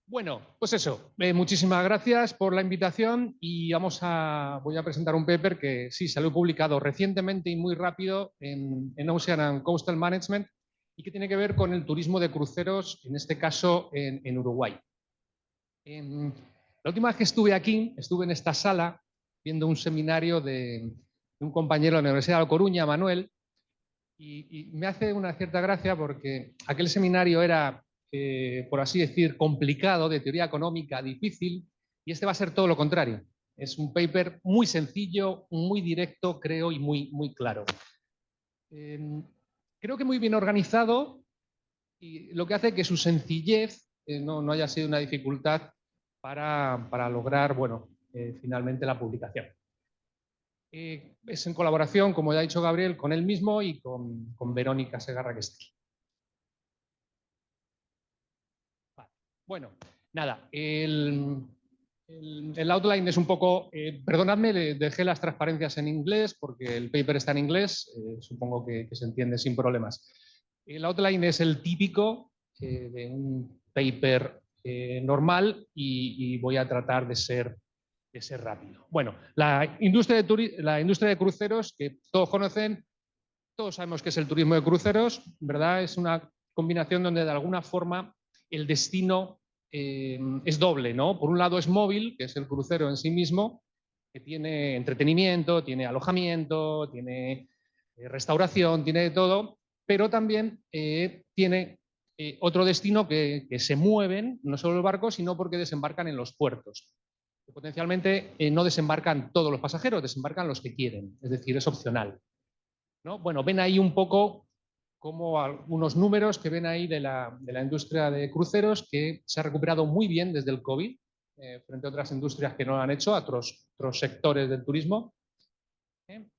Bueno, pues eso, muchísimas gracias por la invitación y voy a presentar un paper que sí salió publicado recientemente y muy rápido en Ocean and Coastal Management y que tiene que ver con el turismo de cruceros, en este caso en Uruguay. La última vez que estuve aquí, estuve en esta sala viendo un seminario de un compañero de la Universidad de La Coruña, Manuel, y me hace una cierta gracia porque aquel seminario era, por así decir, complicado, de teoría económica, difícil, y este va a ser todo lo contrario. Es un paper muy sencillo, muy directo, creo, y muy claro. Eh, Creo que muy bien organizado y lo que hace que su sencillez no haya sido una dificultad para lograr, bueno, finalmente la publicación. Es en colaboración, como ya ha dicho Gabriel, con él mismo y con Verónica Segarra, que está aquí. Vale. Bueno, nada, el outline es un poco, perdonadme, le dejé las transparencias en inglés porque el paper está en inglés, supongo que se entiende sin problemas. El outline es el típico de un paper normal y voy a tratar de ser rápido. Bueno, la industria de cruceros, que todos conocen, todos sabemos que es el turismo de cruceros, ¿verdad? Es una combinación donde de alguna forma el destino es doble, ¿no? Por un lado es móvil, que es el crucero en sí mismo, que tiene entretenimiento, tiene alojamiento, tiene restauración, tiene de todo, pero también tiene otro destino que se mueven, no solo el barco, sino porque desembarcan en los puertos. Potencialmente no desembarcan todos los pasajeros, desembarcan los que quieren, es decir, es opcional, ¿no? Bueno, ven ahí un poco como algunos números que ven ahí de la industria de cruceros que se ha recuperado muy bien desde el COVID, frente a otras industrias que no lo han hecho, a otros sectores del turismo.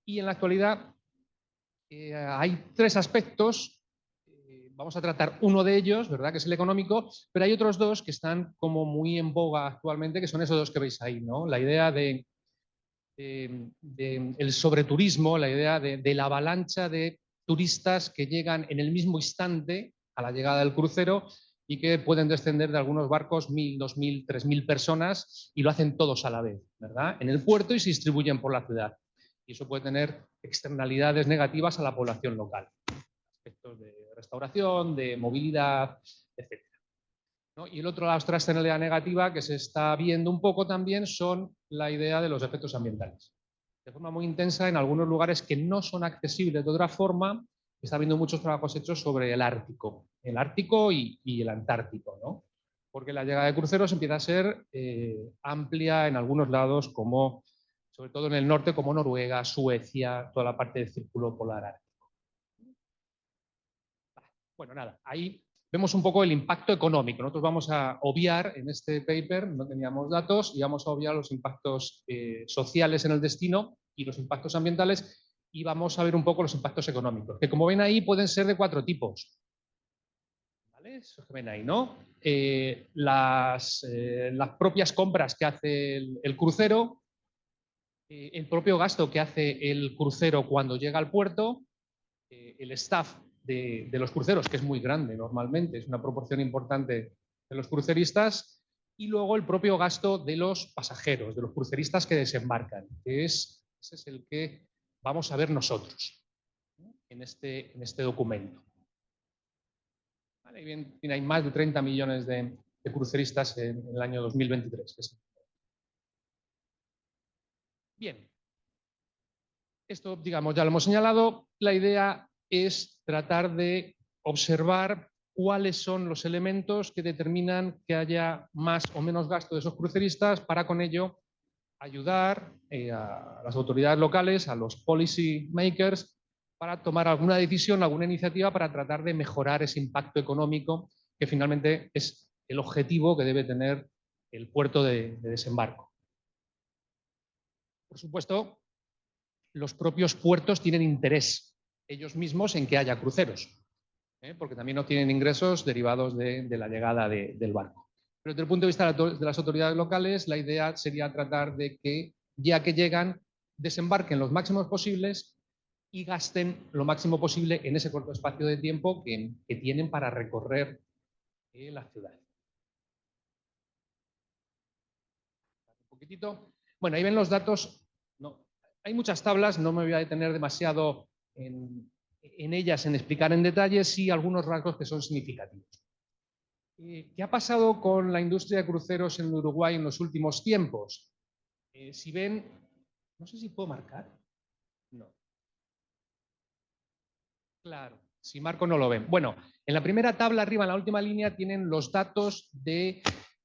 Y en la actualidad hay tres aspectos. Vamos a tratar uno de ellos, ¿verdad? Que es el económico, pero hay otros dos que están como muy en boga actualmente, que son esos dos que veis ahí, ¿no? La idea de el sobreturismo, la idea de la avalancha de turistas que llegan en el mismo instante a la llegada del crucero y que pueden descender de algunos barcos 1.000, 2.000, 3.000 personas y lo hacen todos a la vez, ¿verdad? En el puerto y se distribuyen por la ciudad. Y eso puede tener externalidades negativas a la población local, aspectos de restauración, de movilidad, etc. ¿No? Y la otra externalidad negativa que se está viendo un poco también son la idea de los efectos ambientales. De forma muy intensa en algunos lugares que no son accesibles de otra forma, está habiendo muchos trabajos hechos sobre el Ártico y el Antártico, ¿no? Porque la llegada de cruceros empieza a ser amplia en algunos lados, como sobre todo en el norte, como Noruega, Suecia, toda la parte del círculo polar ártico. Bueno, nada, ahí vemos un poco el impacto económico. Nosotros vamos a obviar en este paper, no teníamos datos, y vamos a obviar los impactos sociales en el destino y los impactos ambientales, y vamos a ver un poco los impactos económicos, que como ven ahí pueden ser de cuatro tipos. ¿Vale? Eso que ven ahí, ¿no? Las propias compras que hace el crucero, el propio gasto que hace el crucero cuando llega al puerto, el staff de los cruceros, que es muy grande normalmente, es una proporción importante de los cruceristas, y luego el propio gasto de los pasajeros, de los cruceristas que desembarcan, que ese es el que vamos a ver nosotros, ¿no? en este documento. Vale, bien, hay más de 30 millones de cruceristas en el año 2023. Bien, esto, digamos, ya lo hemos señalado. La idea es tratar de observar cuáles son los elementos que determinan que haya más o menos gasto de esos cruceristas para con ello ayudar a las autoridades locales, a los policy makers, para tomar alguna decisión, alguna iniciativa para tratar de mejorar ese impacto económico que finalmente es el objetivo que debe tener el puerto de desembarco. Por supuesto, los propios puertos tienen interés ellos mismos en que haya cruceros, porque también obtienen ingresos derivados de la llegada del barco. Pero desde el punto de vista de las autoridades locales, la idea sería tratar de que, ya que llegan, desembarquen los máximos posibles y gasten lo máximo posible en ese corto espacio de tiempo que tienen para recorrer la ciudad. poquitito. Bueno, ahí ven los datos. No, hay muchas tablas, no me voy a detener demasiado en ellas, en explicar en detalle, sí algunos rasgos que son significativos. ¿Qué ha pasado con la industria de cruceros en Uruguay en los últimos tiempos? Si ven, no sé si puedo marcar. No. Claro, si marco no lo ven. Bueno, en la primera tabla arriba, en la última línea, tienen los datos de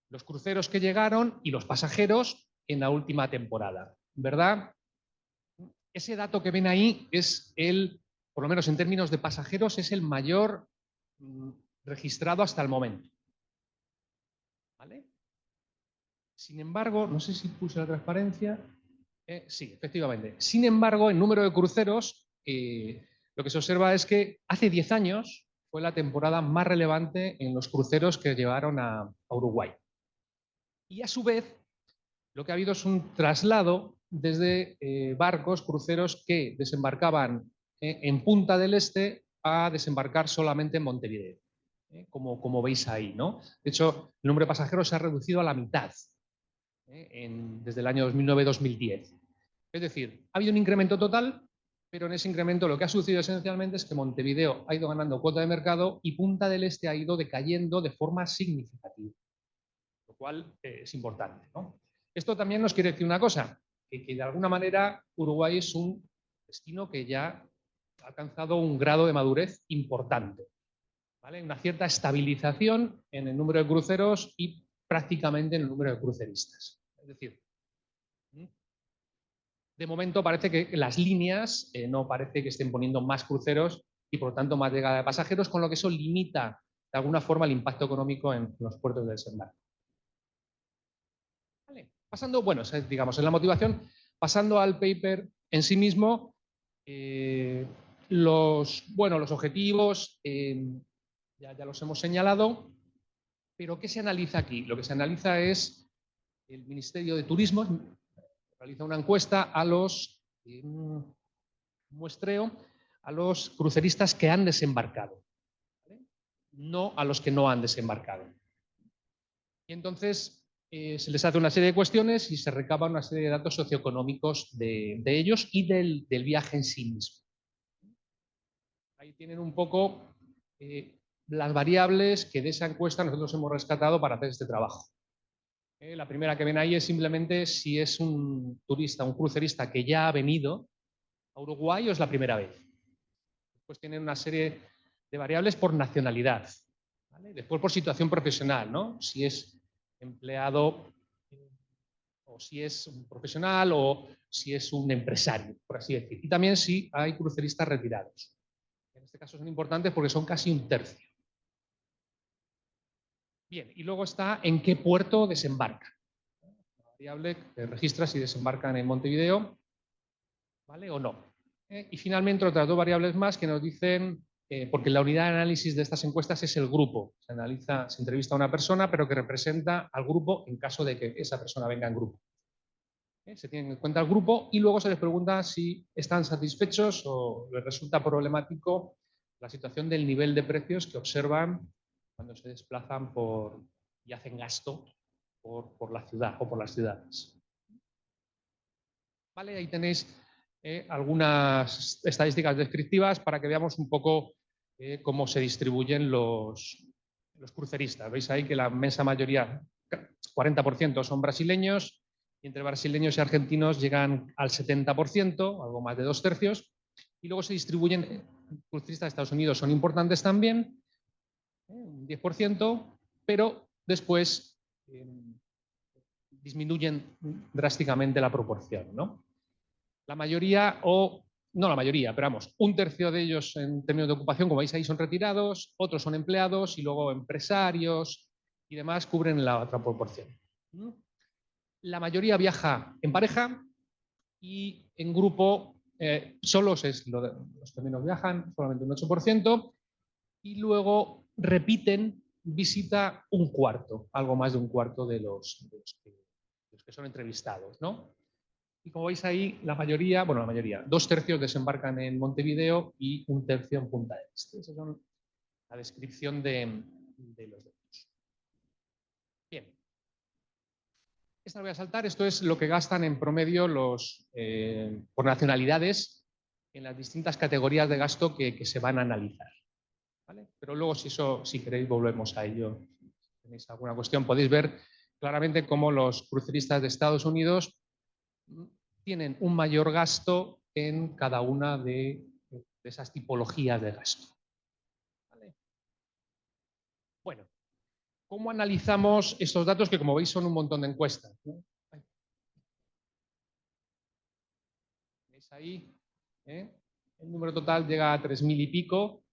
los cruceros que llegaron y los pasajeros en la última temporada, ¿verdad? Ese dato que ven ahí es por lo menos en términos de pasajeros, es el mayor registrado hasta el momento. ¿Vale? Sin embargo, no sé si puse la transparencia. Sí, efectivamente. Sin embargo, en número de cruceros, lo que se observa es que hace 10 años fue la temporada más relevante en los cruceros que llevaron a Uruguay. Y a su vez, lo que ha habido es un traslado desde barcos, cruceros que desembarcaban en Punta del Este a desembarcar solamente en Montevideo, como veis ahí, ¿no? De hecho, el número de pasajeros se ha reducido a la mitad desde el año 2009-2010. Es decir, ha habido un incremento total, pero en ese incremento lo que ha sucedido esencialmente es que Montevideo ha ido ganando cuota de mercado y Punta del Este ha ido decayendo de forma significativa, lo cual es importante, ¿no? Esto también nos quiere decir una cosa, que de alguna manera Uruguay es un destino que ya ha alcanzado un grado de madurez importante, ¿vale? Una cierta estabilización en el número de cruceros y prácticamente en el número de cruceristas. Es decir, de momento parece que las líneas no parece que estén poniendo más cruceros y por lo tanto más llegada de pasajeros, con lo que eso limita de alguna forma el impacto económico en los puertos de desembarque. Vale. Pasando, bueno, digamos, en la motivación, pasando al paper en sí mismo, los objetivos ya los hemos señalado, pero ¿qué se analiza aquí? Lo que se analiza es el Ministerio de Turismo realiza una encuesta a los muestreo a los cruceristas que han desembarcado, ¿vale? No a los que no han desembarcado. Y entonces se les hace una serie de cuestiones y se recaba una serie de datos socioeconómicos de ellos y del viaje en sí mismo. Ahí tienen un poco las variables que de esa encuesta nosotros hemos rescatado para hacer este trabajo. La primera que ven ahí es simplemente si es un turista, un crucerista que ya ha venido a Uruguay o es la primera vez. Después tienen una serie de variables por nacionalidad, ¿vale? Después por situación profesional, ¿no? Si es empleado o si es un profesional o si es un empresario, por así decir. Y también si hay cruceristas retirados. En este caso son importantes porque son casi un tercio. Bien, y luego está en qué puerto desembarca. La variable que registra si desembarcan en Montevideo, ¿vale? O no. Y finalmente otras dos variables más que nos dicen, porque la unidad de análisis de estas encuestas es el grupo. Se entrevista a una persona, pero que representa al grupo en caso de que esa persona venga en grupo. Se tiene en cuenta el grupo y luego se les pregunta si están satisfechos o les resulta problemático la situación del nivel de precios que observan cuando se desplazan y hacen gasto por la ciudad o por las ciudades. ¿Vale? Ahí tenéis algunas estadísticas descriptivas para que veamos un poco cómo se distribuyen los cruceristas. Veis ahí que la inmensa mayoría, 40% son brasileños, y entre brasileños y argentinos llegan al 70%, algo más de 2/3, y luego se distribuyen, cruceristas de Estados Unidos son importantes también, un 10%, pero después disminuyen drásticamente la proporción, ¿no? La mayoría, o no la mayoría, pero vamos, un tercio de ellos en términos de ocupación, como veis ahí, son retirados, otros son empleados y luego empresarios y demás cubren la otra proporción. La mayoría viaja en pareja y en grupo solos los que menos viajan, solamente un 8%, y luego repiten visita un cuarto, algo más de un cuarto de los que son entrevistados, ¿no? Y como veis ahí, la mayoría, 2/3 desembarcan en Montevideo y un tercio en Punta del Este. Esa es la descripción de los datos. Bien. Esta la voy a saltar. Esto es lo que gastan en promedio los, por nacionalidades en las distintas categorías de gasto que se van a analizar. ¿Vale? Pero luego, si queréis, volvemos a ello. Si tenéis alguna cuestión, podéis ver claramente cómo los cruceristas de Estados Unidos tienen un mayor gasto en cada una de esas tipologías de gasto. ¿Vale? Bueno, ¿cómo analizamos estos datos que, como veis, son un montón de encuestas? ¿No? ¿Veis ahí? El número total llega a 3.000 y pico.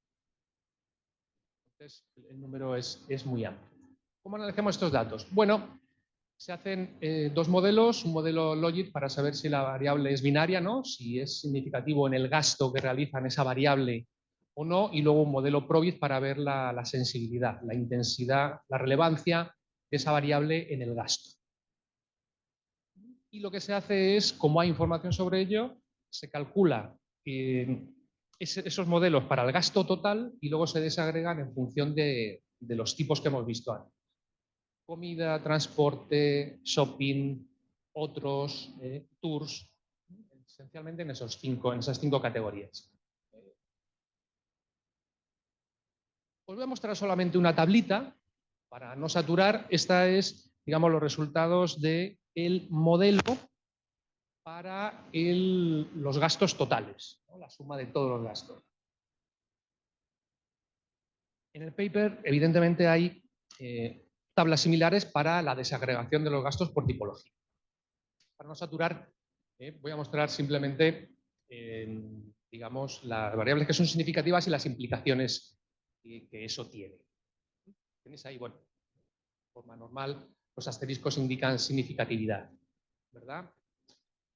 Entonces, el número es muy amplio. ¿Cómo analizamos estos datos? Bueno, se hacen dos modelos, un modelo Logit para saber si la variable es binaria, ¿no? Si es significativo en el gasto que realizan esa variable o no, y luego un modelo Probit para ver la sensibilidad, la intensidad, la relevancia de esa variable en el gasto. Y lo que se hace es, como hay información sobre ello, se calcula esos modelos para el gasto total y luego se desagregan en función de los tipos que hemos visto antes. Comida, transporte, shopping, otros, tours, esencialmente en esas cinco categorías. Os voy a mostrar solamente una tablita para no saturar. Esta es, digamos, los resultados del modelo para los gastos totales, ¿no? La suma de todos los gastos. En el paper, evidentemente, hay tablas similares para la desagregación de los gastos por tipología. Para no saturar, voy a mostrar simplemente, digamos, las variables que son significativas y las implicaciones que eso tiene. Tenéis ahí, bueno, de forma normal, los asteriscos indican significatividad, ¿verdad?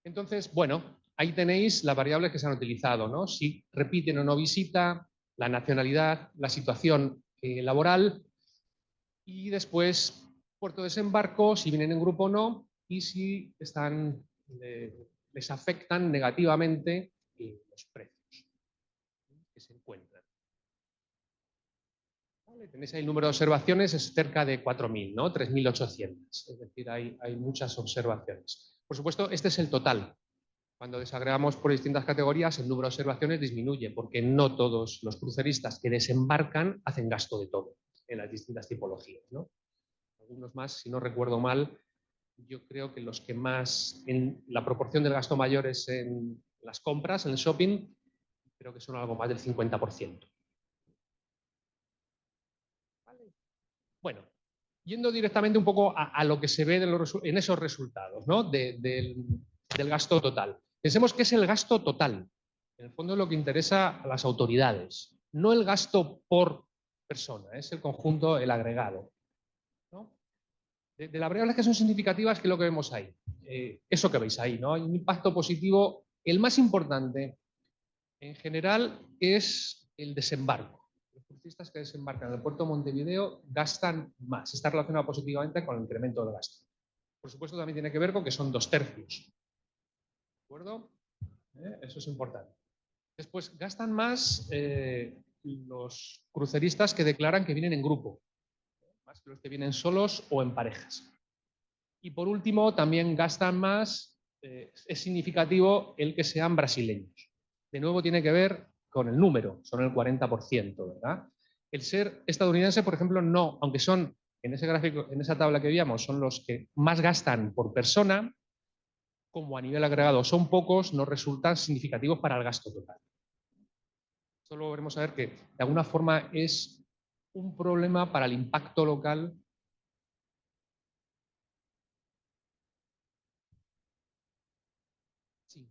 Entonces, bueno, ahí tenéis las variables que se han utilizado, ¿no? Si repiten o no visita, la nacionalidad, la situación laboral y después puerto de desembarco, si vienen en grupo o no, y si les afectan negativamente los precios que se encuentran. ¿Vale? Tenéis ahí el número de observaciones, es cerca de 4.000, ¿no? 3.800, es decir, hay muchas observaciones. Por supuesto, este es el total. Cuando desagregamos por distintas categorías, el número de observaciones disminuye, porque no todos los cruceristas que desembarcan hacen gasto de todo en las distintas tipologías, ¿no? Algunos más, si no recuerdo mal, yo creo que los que más, en la proporción del gasto mayor es en las compras, en el shopping, creo que son algo más del 50%. ¿Vale? Bueno, yendo directamente un poco a lo que se ve en esos resultados, ¿no? del gasto total. Pensemos que es el gasto total. En el fondo es lo que interesa a las autoridades, no el gasto por persona, es el conjunto, el agregado, ¿no? De las variables que son significativas, ¿qué es lo que vemos ahí? Eso que veis ahí, ¿no? Hay un impacto positivo. El más importante, en general, es el desembarco. Los crucistas que desembarcan en el puerto de Montevideo gastan más. Está relacionado positivamente con el incremento de gasto. Por supuesto, también tiene que ver con que son 2/3. ¿De acuerdo? Eso es importante. Después, gastan más los cruceristas que declaran que vienen en grupo, más que los que vienen solos o en parejas. Y por último, también gastan más, es significativo el que sean brasileños. De nuevo tiene que ver con el número, son el 40%, ¿verdad? El ser estadounidense, por ejemplo, no, aunque son, en ese gráfico, en esa tabla que veíamos, son los que más gastan por persona, como a nivel agregado son pocos, no resultan significativos para el gasto total. Solo veremos a ver que de alguna forma es un problema para el impacto local. Sí.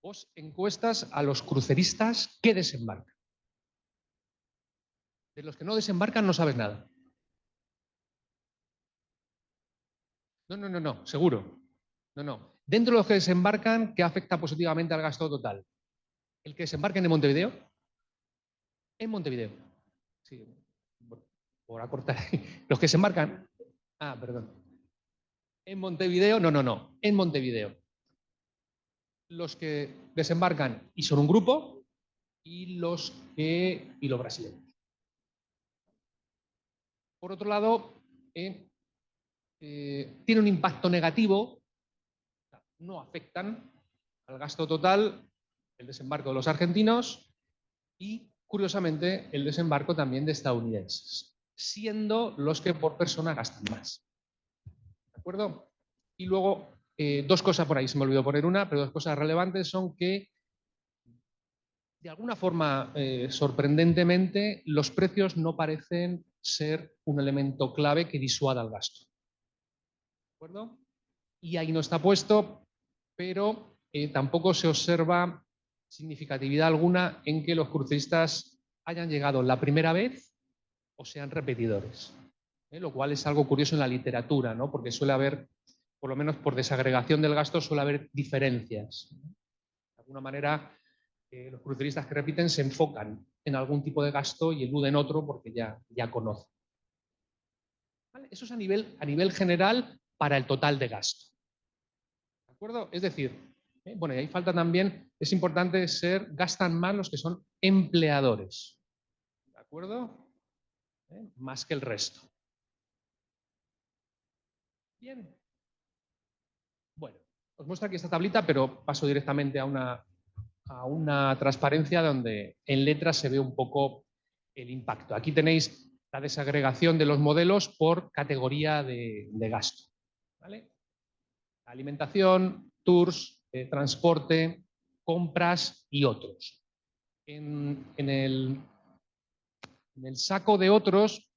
Vos encuestas a los cruceristas que desembarcan. De los que no desembarcan no sabes nada. No, seguro. No. Dentro de los que desembarcan, ¿qué afecta positivamente al gasto total? ¿El que desembarquen en Montevideo? En Montevideo. Sí, por acortar. Los que desembarcan. Ah, perdón. En Montevideo, no. En Montevideo. Los que desembarcan y son un grupo y los brasileños. Por otro lado, tiene un impacto negativo, no afectan al gasto total el desembarco de los argentinos y, curiosamente, el desembarco también de estadounidenses, siendo los que por persona gastan más. ¿De acuerdo? Y luego, dos cosas por ahí, se me olvidó poner una, pero dos cosas relevantes son que, de alguna forma, sorprendentemente, los precios no parecen ser un elemento clave que disuada el gasto. ¿De acuerdo? Y ahí no está puesto, pero tampoco se observa significatividad alguna en que los cruceristas hayan llegado la primera vez o sean repetidores. Lo cual es algo curioso en la literatura, ¿no? Porque suele haber, por lo menos por desagregación del gasto, suele haber diferencias. De alguna manera, los cruceristas que repiten se enfocan en algún tipo de gasto y eluden otro porque ya conocen. ¿Vale? Eso es a nivel general para el total de gasto. ¿De acuerdo? Es decir, bueno, y ahí falta también, es importante gastan más los que son empleadores. ¿De acuerdo? Más que el resto. Bien. Bueno, os muestro aquí esta tablita, pero paso directamente a una transparencia donde en letras se ve un poco el impacto. Aquí tenéis la desagregación de los modelos por categoría de gasto. ¿Vale? Alimentación, tours, transporte, compras y otros. En el saco de otros,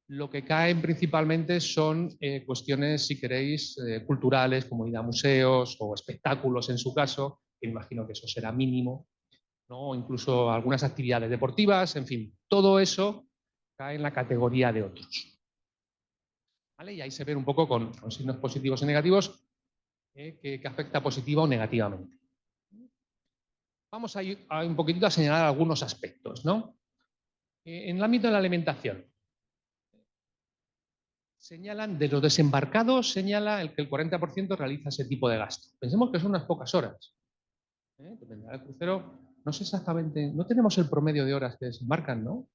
lo que caen principalmente son cuestiones, si queréis, culturales, como ir a museos o espectáculos en su caso, que imagino que eso será mínimo, ¿no? O incluso algunas actividades deportivas, en fin, todo eso cae en la categoría de otros. ¿Vale? Y ahí se ve un poco con signos positivos y negativos que afecta positiva o negativamente. Vamos a ir un poquitito a señalar algunos aspectos, ¿no? En el ámbito de la alimentación, señalan de los desembarcados, señala el que el 40% realiza ese tipo de gasto. Pensemos que son unas pocas horas. Dependerá del crucero, no sé exactamente, no tenemos el promedio de horas que desembarcan, ¿no?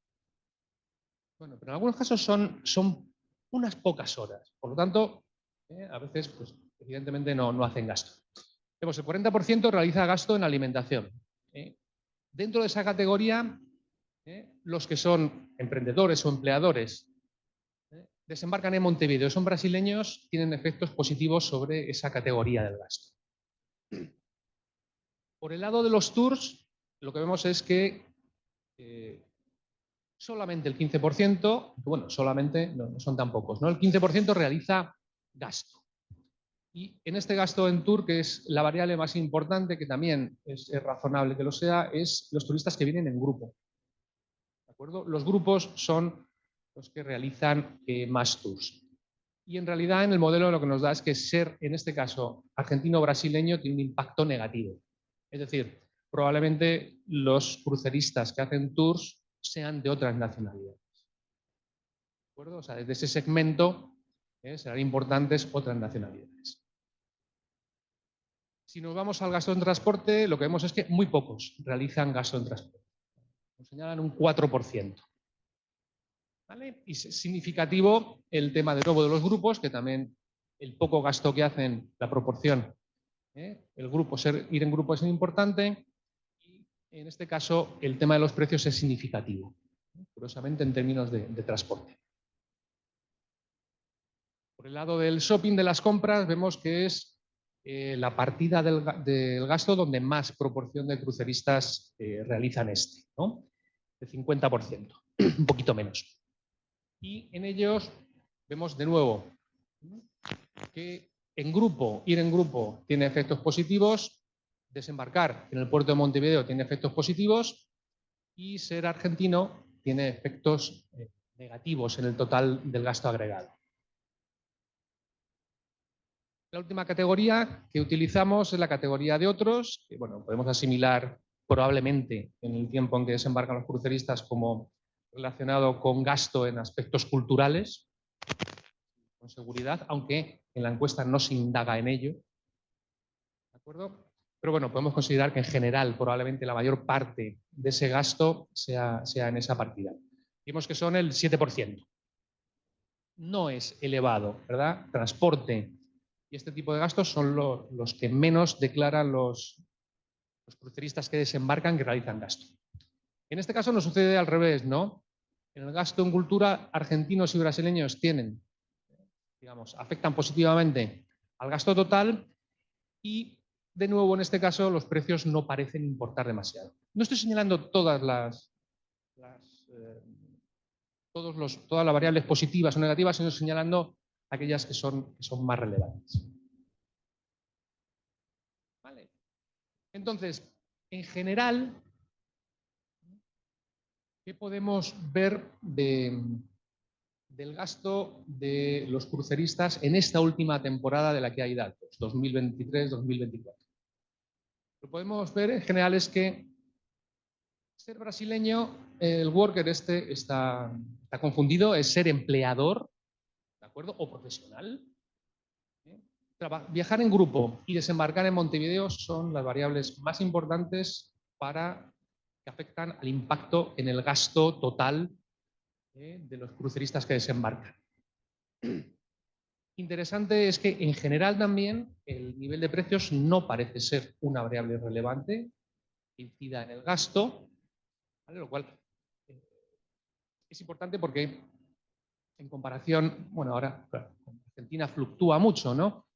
Bueno, pero en algunos casos son unas pocas horas. Por lo tanto, a veces, pues, evidentemente no hacen gasto. Vemos, el 40% realiza gasto en alimentación. Dentro de esa categoría, los que son emprendedores o empleadores desembarcan en Montevideo, son brasileños, tienen efectos positivos sobre esa categoría del gasto. Por el lado de los tours, lo que vemos es que solamente el 15%, bueno, solamente no son tan pocos, ¿no? El 15% realiza gasto. Y en este gasto en tour, que es la variable más importante, que también es razonable que lo sea, es los turistas que vienen en grupo. ¿De acuerdo? Los grupos son los que realizan más tours. Y en realidad en el modelo lo que nos da es que ser, en este caso, argentino-brasileño tiene un impacto negativo. Es decir, probablemente los cruceristas que hacen tours sean de otras nacionalidades. ¿De acuerdo? O sea, desde ese segmento serán importantes otras nacionalidades. Si nos vamos al gasto en transporte, lo que vemos es que muy pocos realizan gasto en transporte. Nos señalan un 4%. ¿Vale? Y es significativo el tema de nuevo de los grupos, que también el poco gasto que hacen, la proporción, el grupo, ir en grupo es importante, y en este caso el tema de los precios es significativo, curiosamente en términos de transporte. Por el lado del shopping, de las compras, vemos que es la partida del gasto donde más proporción de cruceristas realizan ¿no? El 50%, un poquito menos. Y en ellos vemos de nuevo que ir en grupo tiene efectos positivos, desembarcar en el puerto de Montevideo tiene efectos positivos y ser argentino tiene efectos negativos en el total del gasto agregado. La última categoría que utilizamos es la categoría de otros, que bueno, podemos asimilar probablemente en el tiempo en que desembarcan los cruceristas como relacionado con gasto en aspectos culturales, con seguridad, aunque en la encuesta no se indaga en ello. ¿De acuerdo? Pero bueno, podemos considerar que en general probablemente la mayor parte de ese gasto sea en esa partida. Vimos que son el 7%. no es elevado, ¿verdad? Transporte y este tipo de gastos son los que menos declaran los cruceristas que desembarcan, que realizan gasto. En este caso no sucede al revés, ¿no? En el gasto en cultura, argentinos y brasileños tienen, digamos, afectan positivamente al gasto total y, de nuevo, en este caso, los precios no parecen importar demasiado. No estoy señalando todas las todas las variables positivas o negativas, sino señalando aquellas que son más relevantes. ¿Vale? Entonces, en general, ¿qué podemos ver del gasto de los cruceristas en esta última temporada de la que hay datos, 2023-2024? Lo que podemos ver en general es que ser brasileño, el worker está confundido, es ser empleador, ¿de acuerdo? O profesional. Viajar en grupo y desembarcar en Montevideo son las variables más importantes que afectan al impacto en el gasto total de los cruceristas que desembarcan. Interesante es que en general también el nivel de precios no parece ser una variable relevante que incida en el gasto, ¿vale? Lo cual es importante porque en comparación, bueno, ahora claro, Argentina fluctúa mucho, ¿no?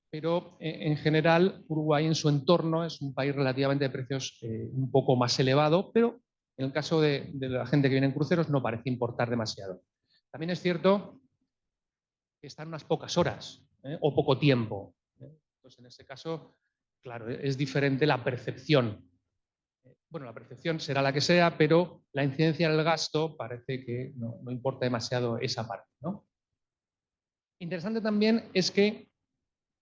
Pero en general Uruguay en su entorno es un país relativamente de precios un poco más elevado, pero en el caso de la gente que viene en cruceros no parece importar demasiado. También es cierto que están unas pocas horas o poco tiempo. Entonces, en ese caso, claro, es diferente la percepción. Bueno, la percepción será la que sea, pero la incidencia del gasto parece que no importa demasiado esa parte, ¿no? Interesante también es que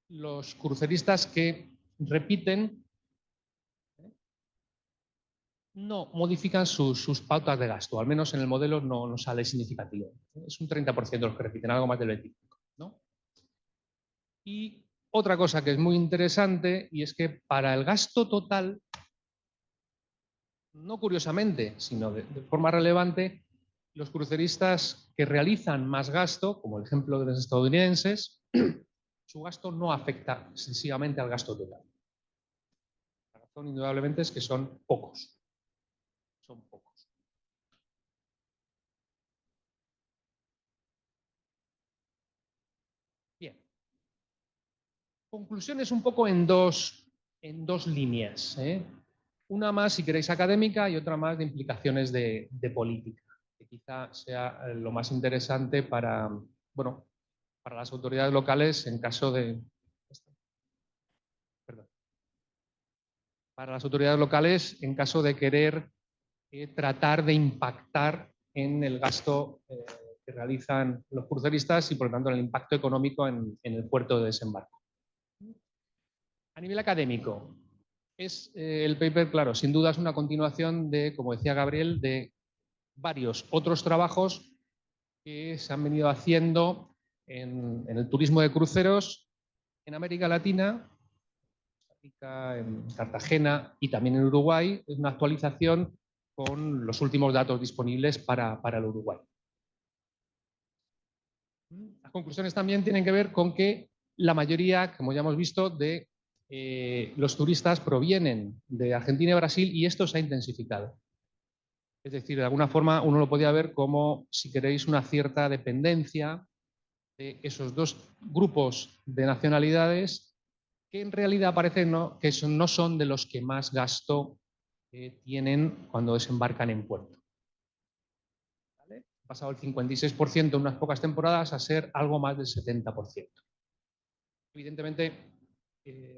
los cruceristas que repiten no modifican sus pautas de gasto, al menos en el modelo no sale significativo. Es un 30% los que repiten, algo más del 25%, ¿no? Y otra cosa que es muy interesante y es que para el gasto total, no curiosamente, sino de forma relevante, los cruceristas que realizan más gasto, como el ejemplo de los estadounidenses, su gasto no afecta excesivamente al gasto total. La razón indudablemente es que son pocos. Son pocos. Bien. Conclusiones un poco en dos líneas. Una más, si queréis, académica y otra más de implicaciones de política, que quizá sea lo más interesante para, bueno, para las autoridades locales en caso de... Perdón. Para las autoridades locales en caso de querer tratar de impactar en el gasto que realizan los cruceristas y, por lo tanto, en el impacto económico en el puerto de desembarco. A nivel académico, el paper, claro, sin duda es una continuación de, como decía Gabriel, de varios otros trabajos que se han venido haciendo en el turismo de cruceros en América Latina, en Cartagena y también en Uruguay. Es una actualización con los últimos datos disponibles para el Uruguay. Las conclusiones también tienen que ver con que la mayoría, como ya hemos visto, de los turistas provienen de Argentina y Brasil y esto se ha intensificado. Es decir, de alguna forma uno lo podía ver como, si queréis, una cierta dependencia de esos dos grupos de nacionalidades que en realidad parecen que no son de los que más gasto tienen cuando desembarcan en puerto. ¿Vale? Ha pasado el 56% en unas pocas temporadas a ser algo más del 70%. Evidentemente,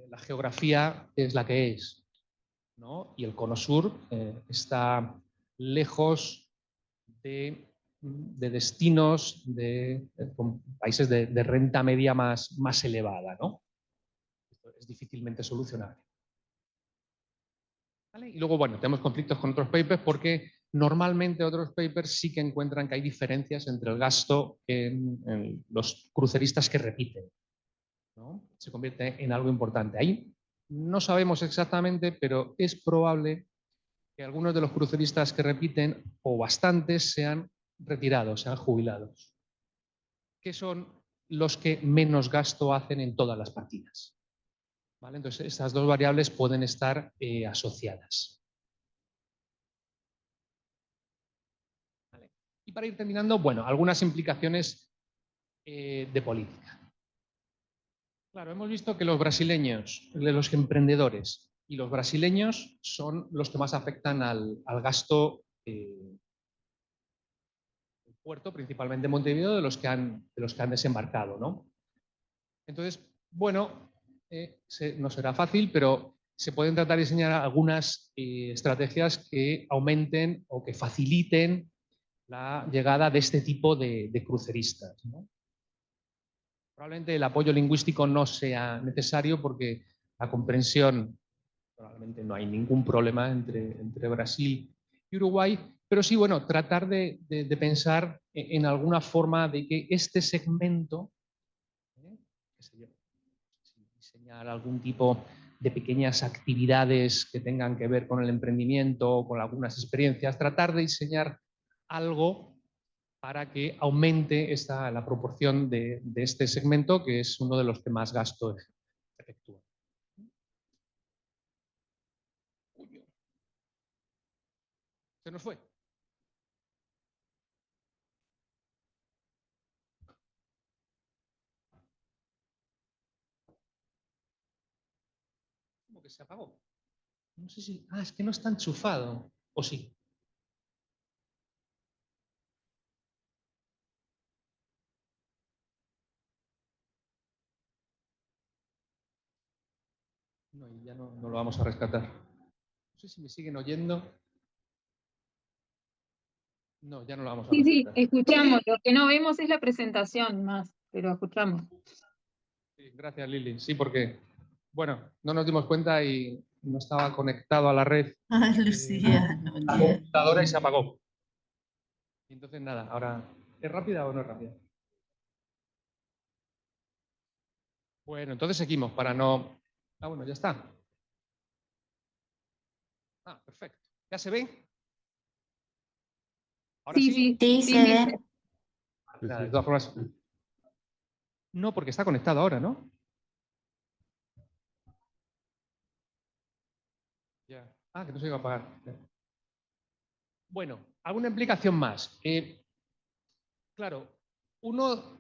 la geografía es la que es, ¿no? Y el cono sur está lejos de destinos con países de renta media más elevada, ¿no? Esto es difícilmente solucionable. ¿Vale? Y luego, bueno, tenemos conflictos con otros papers porque normalmente otros papers sí que encuentran que hay diferencias entre el gasto en los cruceristas que repiten, ¿no? Se convierte en algo importante. Ahí no sabemos exactamente, pero es probable que algunos de los cruceristas que repiten, o bastantes, sean retirados, sean jubilados. que son los que menos gasto hacen en todas las partidas. ¿Vale? Entonces, estas dos variables pueden estar asociadas. ¿Vale? Y para ir terminando, bueno, algunas implicaciones de política. Claro, hemos visto que los brasileños, los emprendedores y los brasileños son los que más afectan al gasto del puerto, principalmente Montevideo, de los que han desembarcado, ¿no? Entonces, bueno, no será fácil, pero se pueden tratar de diseñar algunas estrategias que aumenten o que faciliten la llegada de este tipo de cruceristas, ¿no? Probablemente el apoyo lingüístico no sea necesario porque la comprensión, probablemente no hay ningún problema entre Brasil y Uruguay, pero sí, bueno, tratar de pensar en alguna forma de que este segmento, qué sé yo, diseñar algún tipo de pequeñas actividades que tengan que ver con el emprendimiento, con algunas experiencias, tratar de diseñar algo para que aumente la proporción de este segmento, que es uno de los que más gasto efectúa. Se nos fue. ¿Cómo que se apagó? No sé si... Ah, es que no está enchufado. ¿O sí? No, y ya no lo vamos a rescatar. No sé si me siguen oyendo. No, ya no lo vamos a Sí, sí, rescatar. escuchamos. Lo que no vemos es la presentación más, pero escuchamos. Sí, gracias, Lili. Sí, porque, bueno, no nos dimos cuenta y no estaba conectado a la red Ay, Lucía, buen la día. computadora y se apagó. Y entonces, nada, ahora, ¿es rápida o no es rápida? Bueno, entonces seguimos para no... Ah, bueno, ya está. Ah, perfecto. ¿Ya se ve? ¿Ahora Sí, sí? sí, Sí, sí, se sí. ve. Nada, de todas formas... No, porque está conectado ahora, ¿no? Ya. Ah, que no se iba a apagar. Bueno, alguna implicación más. Claro, uno,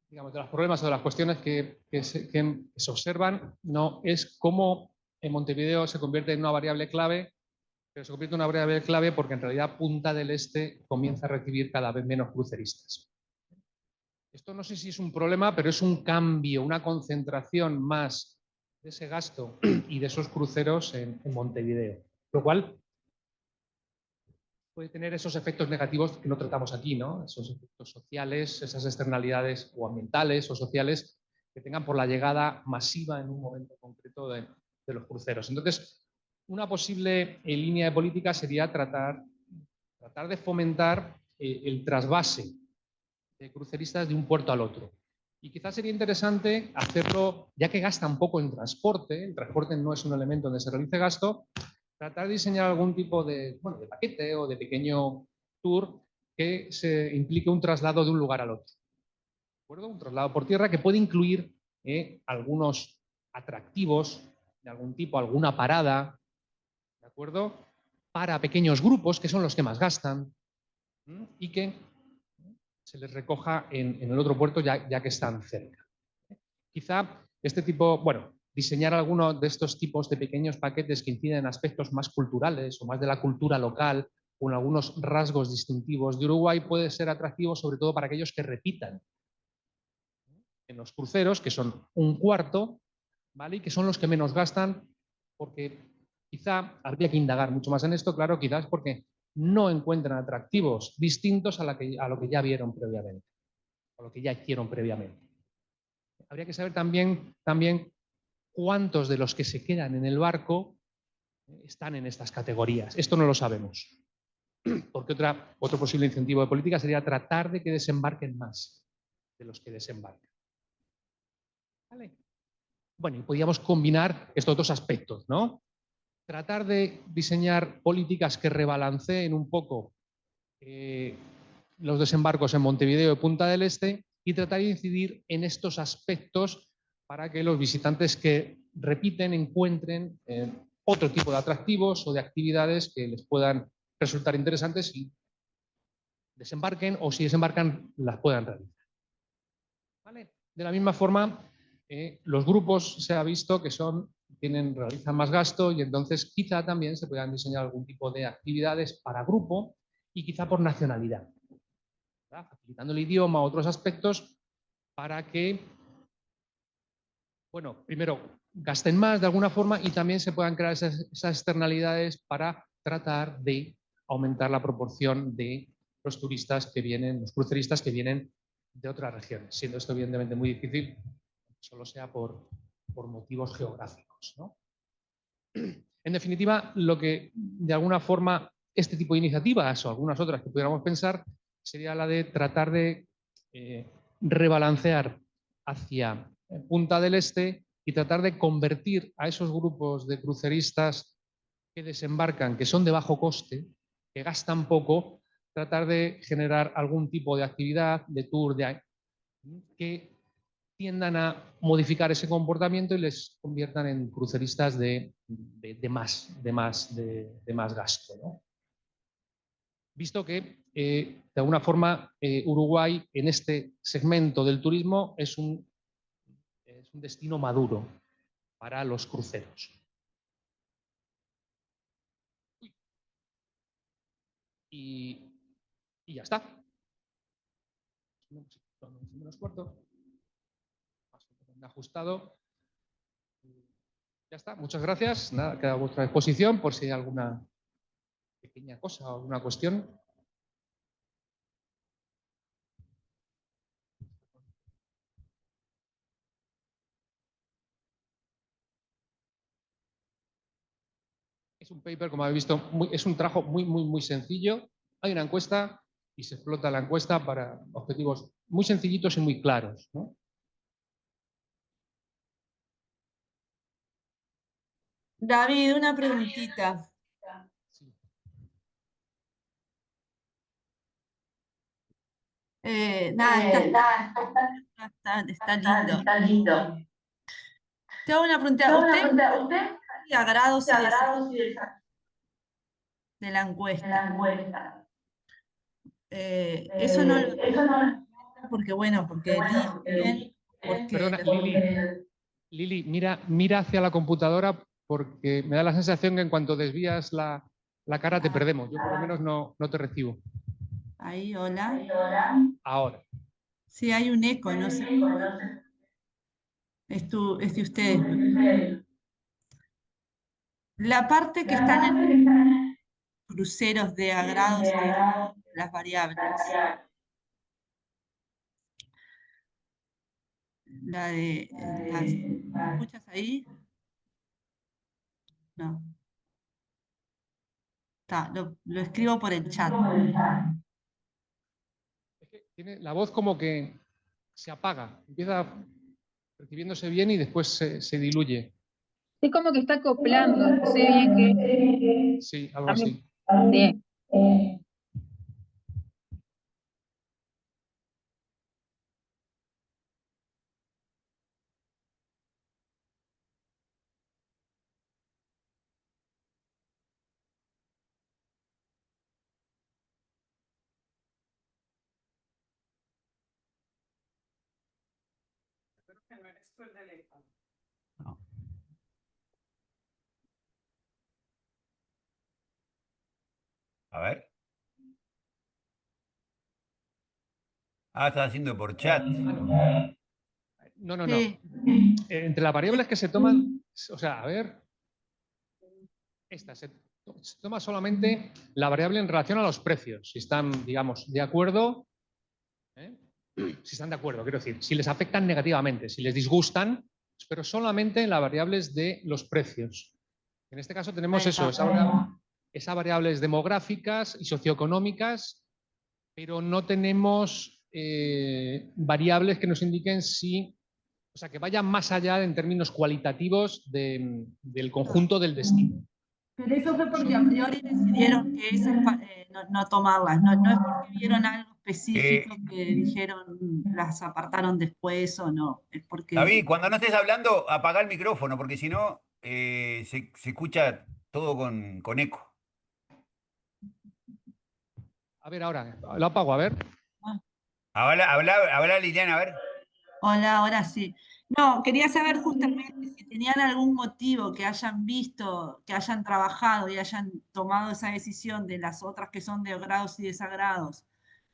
digamos, de los problemas o de las cuestiones que se observan no es cómo en Montevideo se convierte en una variable clave, pero se convierte en una variable clave porque en realidad Punta del Este comienza a recibir cada vez menos cruceristas. Esto no sé si es un problema, pero es un cambio, una concentración más de ese gasto y de esos cruceros en Montevideo, lo cual puede tener esos efectos negativos que no tratamos aquí, ¿no? Esos efectos sociales, esas externalidades o ambientales o sociales que tengan por la llegada masiva en un momento concreto de los cruceros. Entonces, una posible línea de política sería tratar de fomentar el trasvase de cruceristas de un puerto al otro. Y quizás sería interesante hacerlo, ya que gasta un poco en transporte, el transporte no es un elemento donde se realice gasto, tratar de diseñar algún tipo de, bueno, de paquete o de pequeño tour que se implique un traslado de un lugar al otro. ¿De acuerdo? Un traslado por tierra que puede incluir algunos atractivos de algún tipo, alguna parada, ¿de acuerdo? Para pequeños grupos que son los que más gastan y que se les recoja en el otro puerto ya que están cerca. Quizá este tipo, bueno, diseñar alguno de estos tipos de pequeños paquetes que inciden en aspectos más culturales o más de la cultura local o en algunos rasgos distintivos de Uruguay puede ser atractivo sobre todo para aquellos que repitan en los cruceros, que son un cuarto, ¿vale? Y que son los que menos gastan porque quizá habría que indagar mucho más en esto, claro, quizás porque no encuentran atractivos distintos a lo que ya vieron previamente, a lo que ya hicieron previamente. Habría que saber también cuántos de los que se quedan en el barco están en estas categorías. Esto no lo sabemos. Porque otro posible incentivo de política sería tratar de que desembarquen más de los que desembarcan. ¿Vale? Bueno, y podríamos combinar estos dos aspectos, ¿no? Tratar de diseñar políticas que rebalanceen un poco los desembarcos en Montevideo y Punta del Este y tratar de incidir en estos aspectos para que los visitantes que repiten encuentren otro tipo de atractivos o de actividades que les puedan resultar interesantes y desembarquen, o si desembarcan las puedan realizar. ¿Vale? De la misma forma, los grupos se ha visto que realizan más gasto y entonces quizá también se puedan diseñar algún tipo de actividades para grupo y quizá por nacionalidad, ¿verdad? Facilitando el idioma, otros aspectos para que, bueno, primero gasten más de alguna forma y también se puedan crear esas externalidades para tratar de aumentar la proporción de los turistas que vienen, los cruceristas que vienen de otras regiones, siendo esto evidentemente muy difícil, solo sea por motivos geográficos, ¿no? En definitiva, lo que de alguna forma este tipo de iniciativas o algunas otras que pudiéramos pensar sería la de tratar de rebalancear hacia Punta del Este y tratar de convertir a esos grupos de cruceristas que desembarcan, que son de bajo coste, que gastan poco, tratar de generar algún tipo de actividad, de tour, que tiendan a modificar ese comportamiento y les conviertan en cruceristas de más gasto, ¿no? Visto que, de alguna forma, Uruguay en este segmento del turismo es un destino maduro para los cruceros. Y ya está. Menos cuarto. Ajustado. Ya está, muchas gracias. Nada, queda a vuestra disposición por si hay alguna pequeña cosa o alguna cuestión. Es un paper, como habéis visto, es un trabajo muy sencillo. Hay una encuesta y se explota la encuesta para objetivos muy sencillitos y muy claros, ¿no? David, una preguntita. Sí. Nada, está lindo. Te hago una pregunta. ¿Usted qué agrado si de la encuesta? Eso no lo porque bueno, porque eligen, Perdona, porque Lili, mira hacia la computadora porque me da la sensación que en cuanto desvías la cara te perdemos. Yo por lo menos no te recibo. ahí, hola. Ahora. Sí, hay un eco, no sé. Es de ustedes. La parte que están en cruceros de agrados y las variables. La de ¿me escuchas ahí? No. Lo escribo por el chat. Es que tiene la voz como que se apaga, empieza percibiéndose bien y después se diluye. Es como que está acoplando, no sé bien qué. Sí, algo A mí- así. sí. No. A ver. Ah, estás haciendo por chat. No. Sí. Entre las variables que se toman, o sea, a ver, esta se toma solamente la variable en relación a los precios, si están, digamos, de acuerdo, ¿eh? Si están de acuerdo, quiero decir, si les afectan negativamente, si les disgustan, pero solamente en las variables de los precios. En este caso tenemos eso, esas variables demográficas y socioeconómicas, pero no tenemos variables que nos indiquen si, o sea, que vayan más allá en términos cualitativos del conjunto del destino. Pero eso fue porque a priori decidieron que esas no tomarlas, no es porque vieron algo específico que dijeron las apartaron después o no? Es porque... David, cuando no estés hablando, apaga el micrófono, porque si no, se escucha todo con eco. A ver, ahora, lo apago, a ver. Habla, Liliana, a ver. Hola, ahora sí. No, quería saber justamente si tenían algún motivo que hayan visto, que hayan trabajado y hayan tomado esa decisión de las otras que son de grados y desagrados,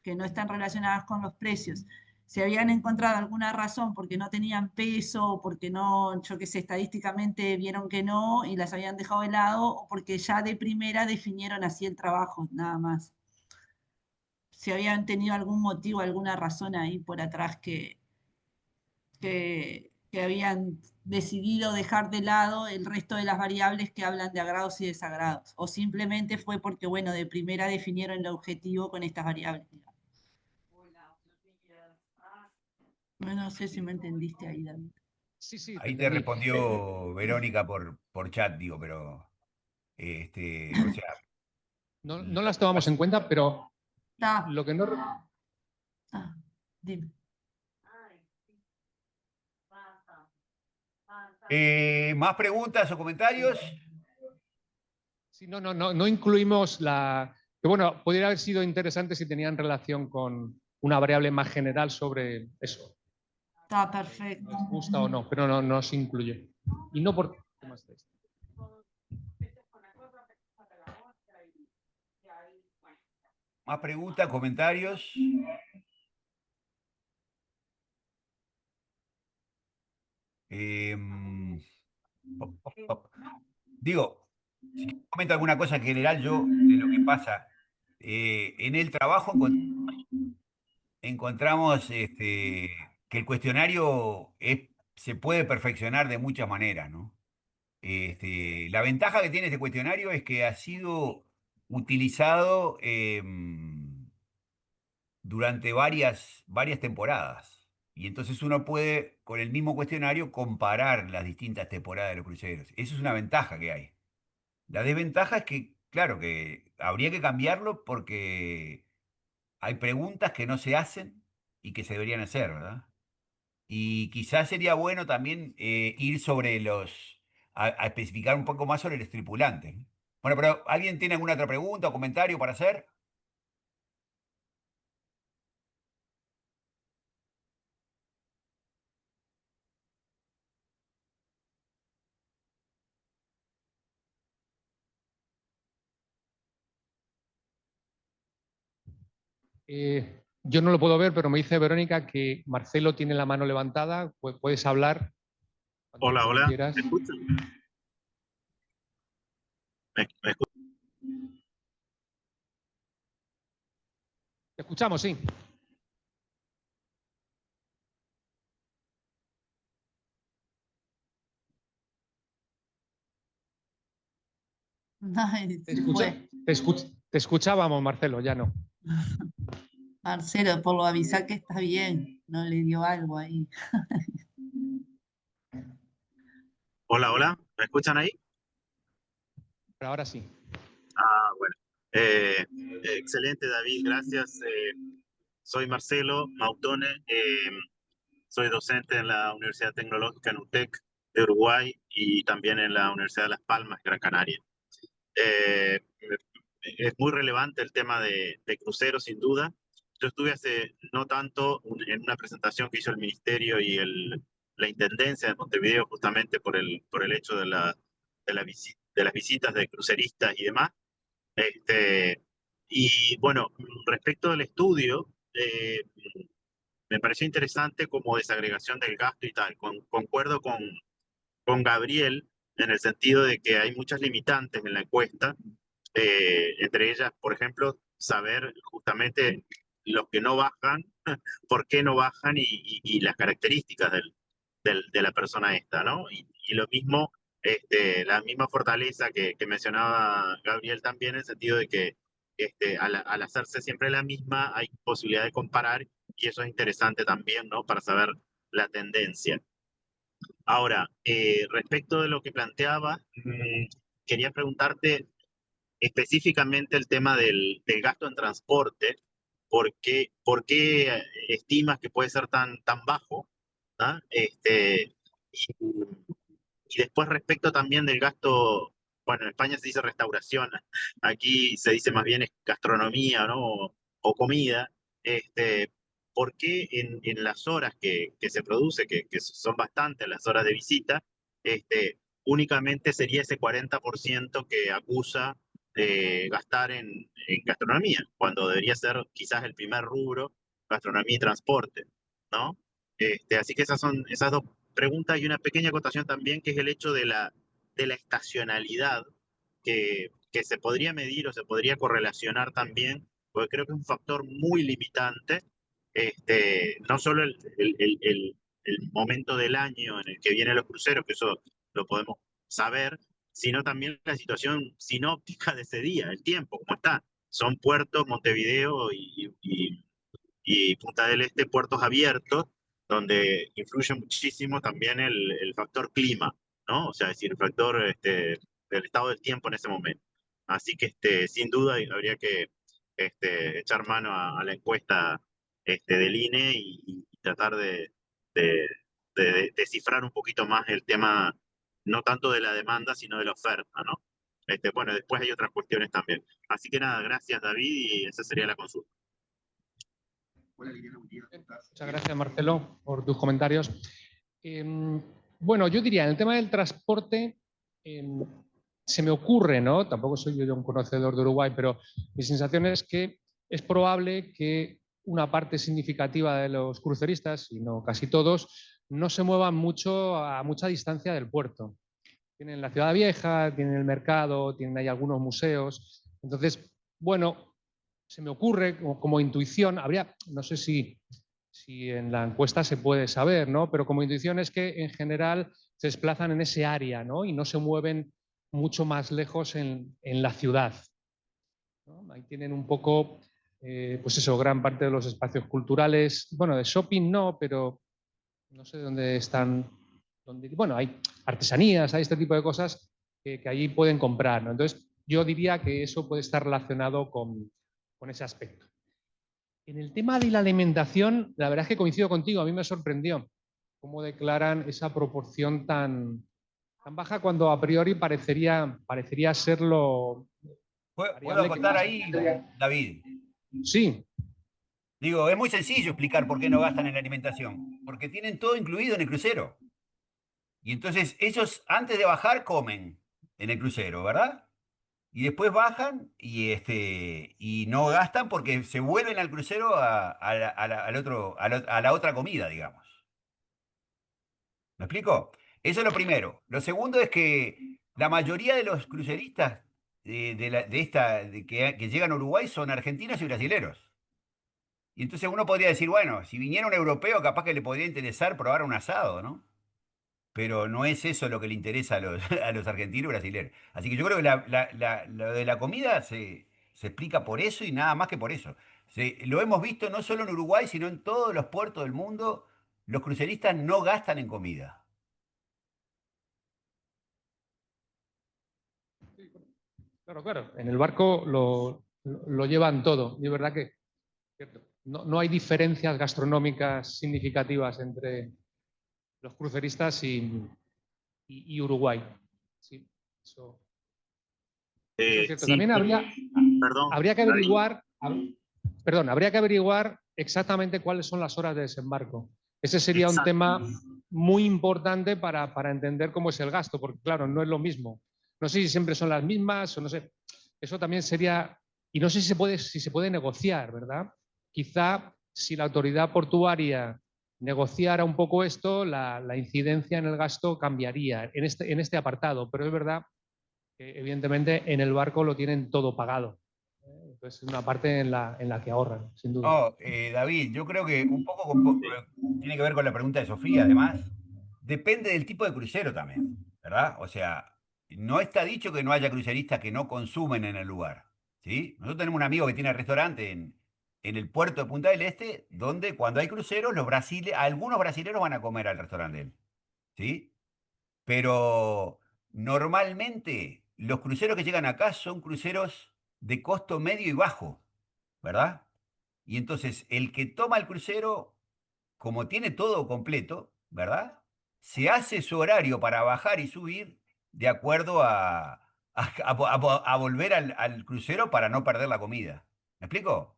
que no están relacionadas con los precios. Si habían encontrado alguna razón porque no tenían peso, o porque no, yo qué sé, estadísticamente vieron que no y las habían dejado de lado, o porque ya de primera definieron así el trabajo, nada más. Si habían tenido algún motivo, alguna razón ahí por atrás que habían decidido dejar de lado el resto de las variables que hablan de agrados y desagrados, o simplemente fue porque, bueno, de primera definieron el objetivo con estas variables. Bueno, no sé si me entendiste ahí, David. Sí, sí, te Ahí te entendí. respondió Verónica por chat, digo, pero, o sea, No las tomamos en cuenta, pero Está, lo que no... dime. ¿más preguntas o comentarios? Sí, no incluimos la... Que bueno, podría haber sido interesante si tenían relación con una variable más general sobre eso, Está perfecto. les gusta o no, pero no se incluye. Y no por temas de esto. ¿Más preguntas, comentarios? Digo, si comento alguna cosa en general yo de lo que pasa. En el trabajo encontramos que el cuestionario se puede perfeccionar de muchas maneras, ¿no? La ventaja que tiene este cuestionario es que ha sido utilizado durante varias temporadas. Y entonces uno puede, con el mismo cuestionario, comparar las distintas temporadas de los cruceros. Eso es una ventaja que hay. La desventaja es que, claro, que habría que cambiarlo porque hay preguntas que no se hacen y que se deberían hacer, ¿verdad? Y quizás sería bueno también ir sobre a especificar un poco más sobre los tripulantes, ¿no? Bueno, pero ¿alguien tiene alguna otra pregunta o comentario para hacer? Yo no lo puedo ver, pero me dice Verónica que Marcelo tiene la mano levantada. Puedes hablar Hola, cuando hola, quieras. ¿me escuchan? ¿Me escuchan? Te escuchamos, sí. Ay, se fue. Te escuchábamos, Marcelo, ya no. Marcelo, por lo avisar que está bien, no le dio algo ahí. Hola, hola, ¿me escuchan ahí? Pero ahora sí. Ah, bueno. Excelente, David, gracias. Soy Marcelo Mautone, soy docente en la Universidad Tecnológica NUTEC de Uruguay y también en la Universidad de Las Palmas, Gran Canaria. Eh, es muy relevante el tema de cruceros, sin duda. Yo estuve hace no tanto en una presentación que hizo el Ministerio y la Intendencia de Montevideo justamente por el hecho de las visitas de cruceristas y demás. Y bueno, respecto del estudio, me pareció interesante como desagregación del gasto y tal. Concuerdo con Gabriel en el sentido de que hay muchas limitantes en la encuesta, entre ellas, por ejemplo, saber justamente los que no bajan, por qué no bajan y las características de la persona esta, ¿no? Y lo mismo, la misma fortaleza que mencionaba Gabriel también, en el sentido de que al hacerse siempre la misma, hay posibilidad de comparar y eso es interesante también, ¿no? Para saber la tendencia. Ahora, respecto de lo que planteaba, quería preguntarte específicamente el tema del gasto en transporte, por qué estimas que puede ser tan bajo? ¿Ah? Y después respecto también del gasto, bueno, en España se dice restauración, aquí se dice más bien gastronomía, ¿no? O comida. ¿Por qué en las horas que se produce, que son bastantes las horas de visita, únicamente sería ese 40% que acusa gastar en gastronomía, cuando debería ser quizás el primer rubro, gastronomía y transporte, ¿no? Así que esas son esas dos preguntas y una pequeña acotación también, que es el hecho de la estacionalidad, que se podría medir o se podría correlacionar también, porque creo que es un factor muy limitante, no solo el momento del año en el que vienen los cruceros, que eso lo podemos saber, sino también la situación sinóptica de ese día, el tiempo, cómo está. Son puertos, Montevideo y Punta del Este, puertos abiertos, donde influye muchísimo también el factor clima, ¿no? O sea, es decir, el factor del estado del tiempo en ese momento. Así que sin duda habría que echar mano a la encuesta del INE y tratar de, de descifrar un poquito más el tema, no tanto de la demanda, sino de la oferta, ¿no? Bueno, después hay otras cuestiones también. Así que nada, gracias David, y esa sería la consulta. Muchas gracias, Marcelo, por tus comentarios. Bueno, yo diría, en el tema del transporte, se me ocurre, ¿no? Tampoco soy yo un conocedor de Uruguay, pero mi sensación es que es probable que una parte significativa de los cruceristas, y no casi todos, no se muevan mucho a mucha distancia del puerto. Tienen la Ciudad Vieja, tienen el mercado, tienen ahí algunos museos. Entonces, bueno, se me ocurre como intuición, habría, no sé si en la encuesta se puede saber, ¿no? Pero como intuición es que en general se desplazan en ese área, ¿no? Y no se mueven mucho más lejos en la ciudad, ¿no? Ahí tienen un poco, pues eso, gran parte de los espacios culturales, bueno, de shopping no, pero no sé dónde están, bueno, hay artesanías, hay este tipo de cosas que allí pueden comprar, ¿no? Entonces, yo diría que eso puede estar relacionado con ese aspecto. En el tema de la alimentación, la verdad es que coincido contigo, a mí me sorprendió cómo declaran esa proporción tan baja cuando a priori parecería serlo. ¿Puedo acotar ahí, David? Sí. Digo, es muy sencillo explicar por qué no gastan en la alimentación. Porque tienen todo incluido en el crucero. Y entonces ellos antes de bajar comen en el crucero, ¿verdad? Y después bajan y no gastan porque se vuelven al crucero a la otra comida, digamos. ¿Me explico? Eso es lo primero. Lo segundo es que la mayoría de los cruceristas que llegan a Uruguay son argentinos y brasileros. Y entonces uno podría decir, bueno, si viniera un europeo, capaz que le podría interesar probar un asado, ¿no? Pero no es eso lo que le interesa a los, a los argentinos y brasileños. Así que yo creo que lo de la comida se explica por eso y nada más que por eso. Lo hemos visto no solo en Uruguay, sino en todos los puertos del mundo. Los cruceristas no gastan en comida. Claro, claro. En el barco lo llevan todo. Y es verdad que no hay diferencias gastronómicas significativas entre los cruceristas y Uruguay. Sí, eso es cierto. Sí, También perdón, habría que David. habría que averiguar exactamente cuáles son las horas de desembarco. Ese sería un Exacto. tema muy importante para entender cómo es el gasto, porque claro, no es lo mismo. No sé si siempre son las mismas o no sé. Eso también sería, y no sé si se puede negociar, ¿verdad? Quizá si la autoridad portuaria negociara un poco esto, la incidencia en el gasto cambiaría en este apartado, pero es verdad que evidentemente en el barco lo tienen todo pagado. Entonces es una parte en la que ahorran, sin duda. Oh, David, yo creo que un poco tiene que ver con la pregunta de Sofía, además. Depende del tipo de crucero también, ¿verdad? O sea, no está dicho que no haya cruceristas que no consumen en el lugar, ¿sí? Nosotros tenemos un amigo que tiene restaurante en el puerto de Punta del Este, donde cuando hay cruceros, algunos brasileños van a comer al restaurante de él, ¿sí? Pero normalmente los cruceros que llegan acá son cruceros de costo medio y bajo, ¿verdad? Y entonces el que toma el crucero, como tiene todo completo, ¿verdad? Se hace su horario para bajar y subir de acuerdo a volver al crucero para no perder la comida. ¿Me explico?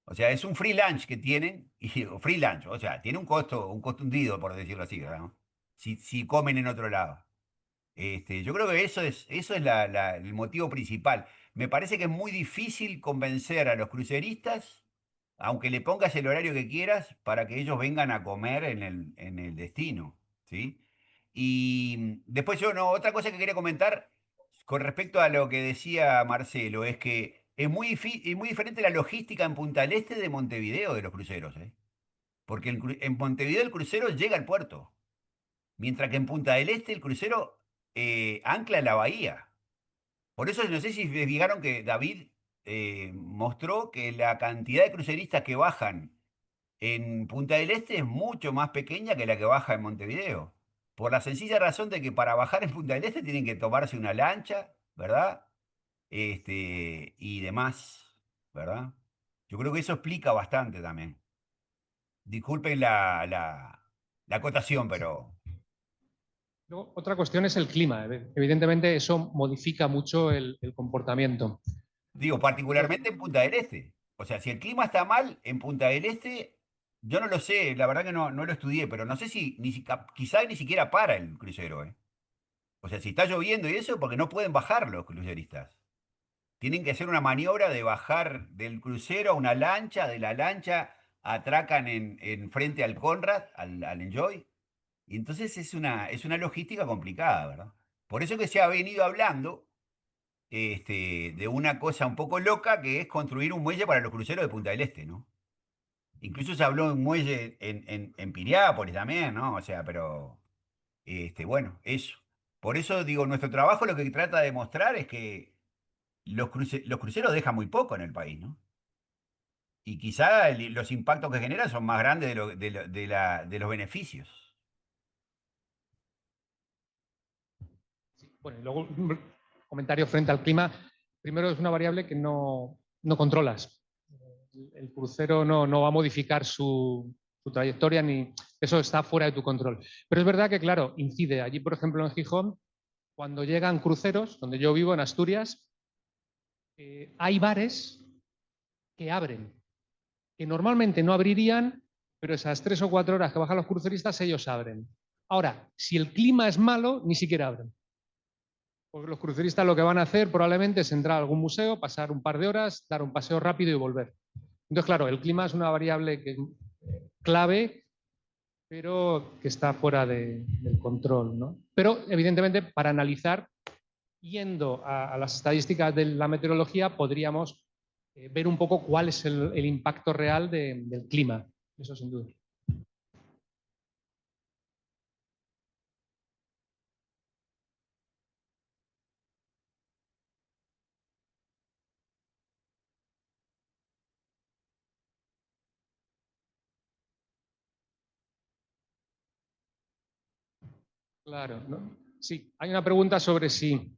O sea, es un free lunch que tienen, o free lunch, o sea, tiene un costo hundido, por decirlo así, ¿verdad? Si comen en otro lado. Yo creo que eso es el motivo principal. Me parece que es muy difícil convencer a los cruceristas, aunque le pongas el horario que quieras, para que ellos vengan a comer en el destino, ¿sí? Y después otra cosa que quería comentar con respecto a lo que decía Marcelo, es que es muy diferente la logística en Punta del Este de Montevideo de los cruceros, ¿eh? Porque en Montevideo el crucero llega al puerto. Mientras que en Punta del Este el crucero ancla en la bahía. Por eso no sé si se fijaron que David mostró que la cantidad de cruceristas que bajan en Punta del Este es mucho más pequeña que la que baja en Montevideo. Por la sencilla razón de que para bajar en Punta del Este tienen que tomarse una lancha, ¿verdad? Y demás, ¿verdad? Yo creo que eso explica bastante también. Disculpen la acotación, Sí. pero... Luego, otra cuestión es el clima. Evidentemente eso modifica mucho el comportamiento. Digo, Nosotros, particularmente en Punta del Este. O sea, si el clima está mal en Punta del Este, yo no lo sé, la verdad que no lo estudié, pero no sé quizá ni siquiera para el crucero, ¿eh? O sea, si está lloviendo y eso, porque no pueden bajar los cruceristas. Tienen que hacer una maniobra de bajar del crucero a una lancha, de la lancha atracan en frente al Conrad, al Enjoy, y entonces es una logística complicada, ¿verdad? Por eso que se ha venido hablando de una cosa un poco loca que es construir un muelle para los cruceros de Punta del Este, ¿no? Incluso se habló de un muelle en Piriápolis también, ¿no? O sea, pero, bueno, eso. Por eso digo, nuestro trabajo lo que trata de mostrar es que los cruceros dejan muy poco en el país, ¿no? Y quizá los impactos que generan son más grandes de los beneficios. bueno, y luego un comentario frente al clima. Primero es una variable que no controlas. El crucero no va a modificar su trayectoria, ni eso está fuera de tu control. Pero es verdad que, claro, incide. Allí, por ejemplo, en Gijón, cuando llegan cruceros, donde yo vivo, en Asturias, hay bares que abren, que normalmente no abrirían, pero esas 3 o 4 horas que bajan los cruceristas, ellos abren. Ahora, si el clima es malo, ni siquiera abren. Porque los cruceristas lo que van a hacer probablemente es entrar a algún museo, pasar un par de horas, dar un paseo rápido y volver. Entonces, claro, el clima es una variable que es clave, pero que está fuera del control, ¿no? Pero, evidentemente, para analizar, yendo a las estadísticas de la meteorología, podríamos ver un poco cuál es el impacto real del clima. Eso sin duda. Claro, ¿no? Sí, hay una pregunta sobre si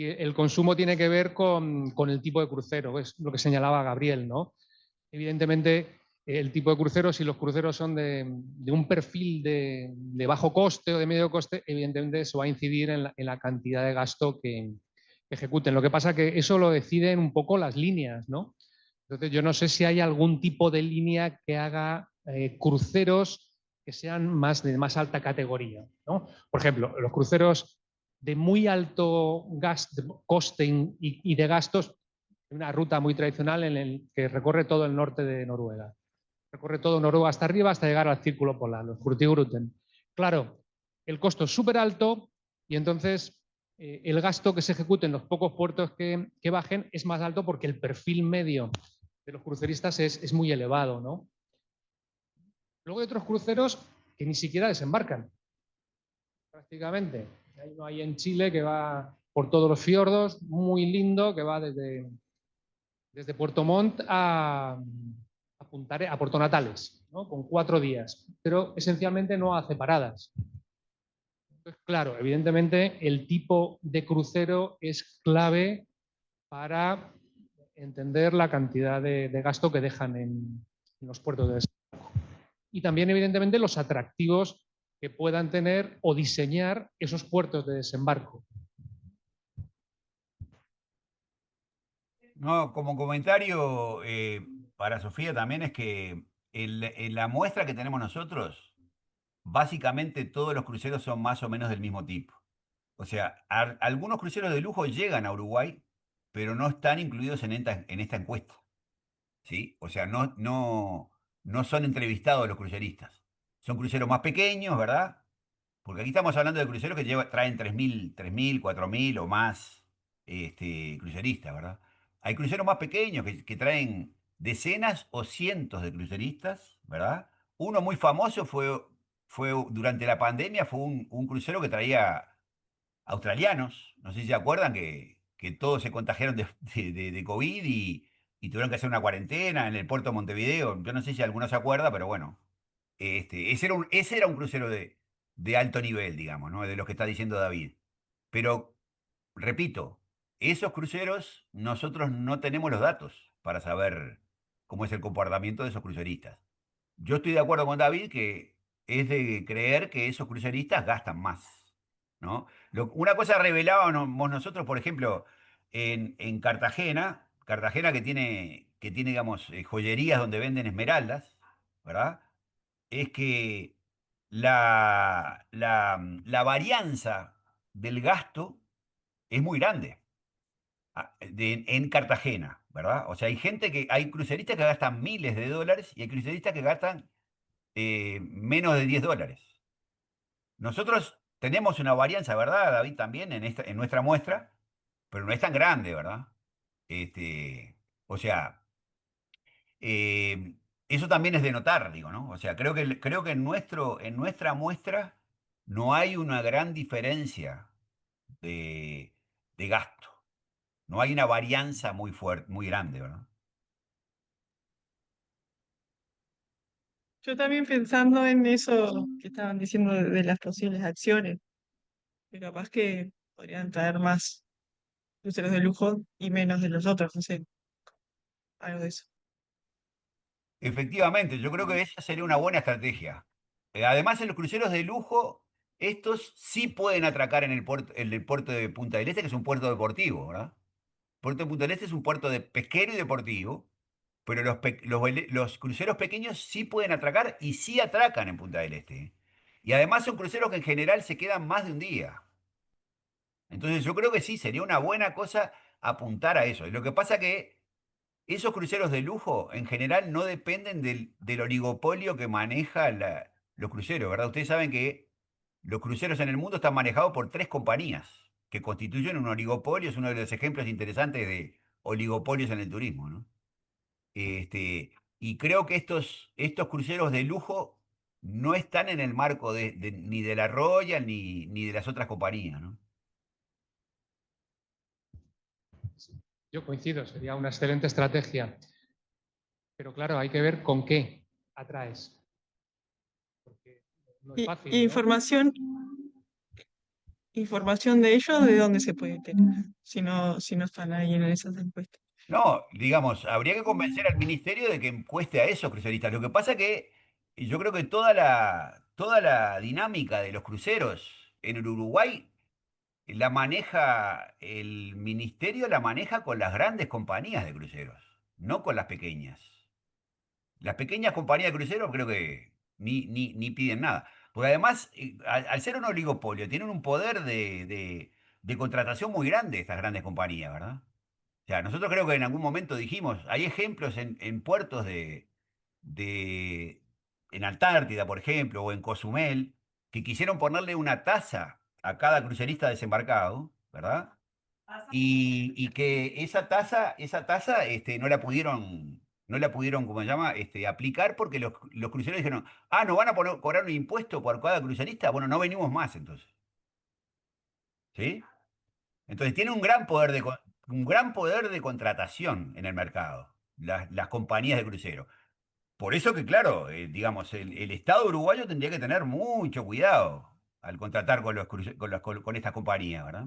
el consumo tiene que ver con el tipo de crucero, es lo que señalaba Gabriel, ¿no? Evidentemente, el tipo de crucero, si los cruceros son de un perfil de bajo coste o de medio coste, evidentemente eso va a incidir en la cantidad de gasto que ejecuten. Lo que pasa es que eso lo deciden un poco las líneas, ¿no? Entonces, yo no sé si hay algún tipo de línea que haga cruceros que sean de más alta categoría, ¿no? Por ejemplo, los cruceros de muy alto coste y de gastos, una ruta muy tradicional en el que recorre todo el norte de Noruega. Recorre todo Noruega hasta arriba hasta llegar al círculo polar, los Hurtigruten. Claro, el costo es súper alto y entonces el gasto que se ejecute en los pocos puertos que bajen es más alto porque el perfil medio de los cruceristas es muy elevado, ¿no? Luego hay otros cruceros que ni siquiera desembarcan, prácticamente. Hay uno ahí en Chile que va por todos los fiordos, muy lindo, que va desde Puerto Montt a Puerto Natales, ¿no? Con 4 días, pero esencialmente no hace paradas. Entonces, claro, evidentemente el tipo de crucero es clave para entender la cantidad de gasto que dejan en los puertos de desembarco. Y también, evidentemente, los atractivos que puedan tener o diseñar esos puertos de desembarco. No, como comentario para Sofía también es que en la muestra que tenemos nosotros, básicamente todos los cruceros son más o menos del mismo tipo. O sea, algunos cruceros de lujo llegan a Uruguay, pero no están incluidos en esta encuesta. ¿Sí? O sea, no son entrevistados los cruceristas. Son cruceros más pequeños, ¿verdad? Porque aquí estamos hablando de cruceros que traen 3.000, 4.000 o más cruceristas, ¿verdad? Hay cruceros más pequeños que traen decenas o cientos de cruceristas, ¿verdad? Uno muy famoso fue durante la pandemia, fue un crucero que traía australianos, no sé si se acuerdan que todos se contagiaron de COVID y tuvieron que hacer una cuarentena en el puerto de Montevideo. Yo no sé si alguno se acuerda, pero bueno, ese era un crucero de alto nivel, digamos, ¿no? De los que está diciendo David. Pero, repito, esos cruceros nosotros no tenemos los datos para saber cómo es el comportamiento de esos cruceristas. Yo estoy de acuerdo con David que es de creer que esos cruceristas gastan más, ¿no? Una cosa revelábamos nosotros, por ejemplo, en Cartagena, Cartagena que tiene, digamos, joyerías donde venden esmeraldas, ¿verdad? Es que la varianza del gasto es muy grande en Cartagena, ¿verdad? O sea, hay cruceristas que gastan miles de dólares y hay cruceristas que gastan menos de $10. Nosotros tenemos una varianza, ¿verdad, David? También en nuestra muestra, pero no es tan grande, ¿verdad? O sea, eh, eso también es de notar, digo, ¿no? O sea, creo que en nuestra muestra no hay una gran diferencia de, de gasto. No hay una varianza muy fuerte, muy grande, ¿verdad? Yo también pensando en eso que estaban diciendo de las posibles acciones, que capaz que podrían traer más cruceros de lujo y menos de los otros, no sé, algo de eso. Efectivamente, yo creo que esa sería una buena estrategia. Además, en los cruceros de lujo, estos sí pueden atracar en el puerto de Punta del Este, que es un puerto deportivo, ¿verdad? Puerto de Punta del Este es un puerto de pesquero y deportivo, pero los cruceros pequeños sí pueden atracar y sí atracan en Punta del Este. Y además son cruceros que en general se quedan más de un día. Entonces yo creo que sí, sería una buena cosa apuntar a eso. Lo que pasa que esos cruceros de lujo en general no dependen del oligopolio que maneja los cruceros, ¿verdad? Ustedes saben que los cruceros en el mundo están manejados por 3 compañías que constituyen un oligopolio. Es uno de los ejemplos interesantes de oligopolios en el turismo, ¿no? Y creo que estos cruceros de lujo no están en el marco ni de la Royal ni de las otras compañías, ¿no? Yo coincido, sería una excelente estrategia. Pero claro, hay que ver con qué atraes. Porque no es fácil, Y ¿no? información de ellos, ¿de dónde se puede tener? Si no están ahí en esas encuestas. No, digamos, habría que convencer al ministerio de que encueste a esos cruceristas. Lo que pasa que yo creo que toda la dinámica de los cruceros en el Uruguay el ministerio la maneja con las grandes compañías de cruceros, no con las pequeñas. Las pequeñas compañías de cruceros creo que ni piden nada. Porque además, al ser un oligopolio, tienen un poder de contratación muy grande estas grandes compañías, ¿verdad? O sea, nosotros creo que en algún momento dijimos, hay ejemplos en puertos de- en Antártida, por ejemplo, o en Cozumel, que quisieron ponerle una tasa a cada crucerista desembarcado, ¿verdad? Y que esa tasa no la pudieron, ¿cómo se llama? Aplicar porque los cruceros dijeron, ¿nos van a cobrar un impuesto por cada crucerista? Bueno, no venimos más entonces. ¿Sí? Entonces tiene un gran poder de contratación en el mercado, las compañías de crucero. Por eso que, claro, digamos, el Estado uruguayo tendría que tener mucho cuidado al contratar con estas compañías, ¿verdad?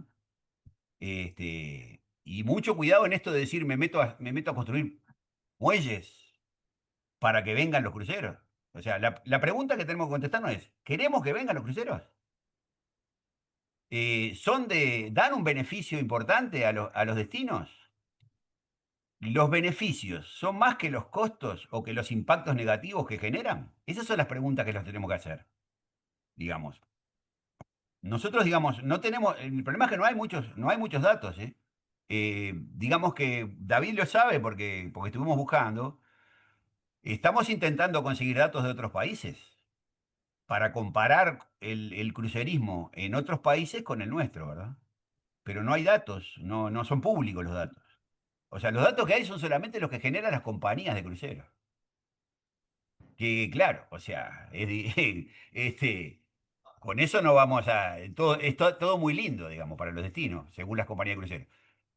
Y mucho cuidado en esto de decir, me meto a construir muelles para que vengan los cruceros. O sea, la pregunta que tenemos que contestarnos es, ¿queremos que vengan los cruceros? ¿Dan un beneficio importante a los destinos? ¿Los beneficios son más que los costos o que los impactos negativos que generan? Esas son las preguntas que nos tenemos que hacer, digamos. Nosotros, digamos, no tenemos, el problema es que no hay muchos datos, ¿eh? Digamos que David lo sabe porque estuvimos buscando. Estamos intentando conseguir datos de otros países para comparar el crucerismo en otros países con el nuestro, ¿verdad? Pero no hay datos, no son públicos los datos. O sea, los datos que hay son solamente los que generan las compañías de cruceros. Que claro, o sea, con eso no vamos a... todo muy lindo, digamos, para los destinos, según las compañías de cruceros.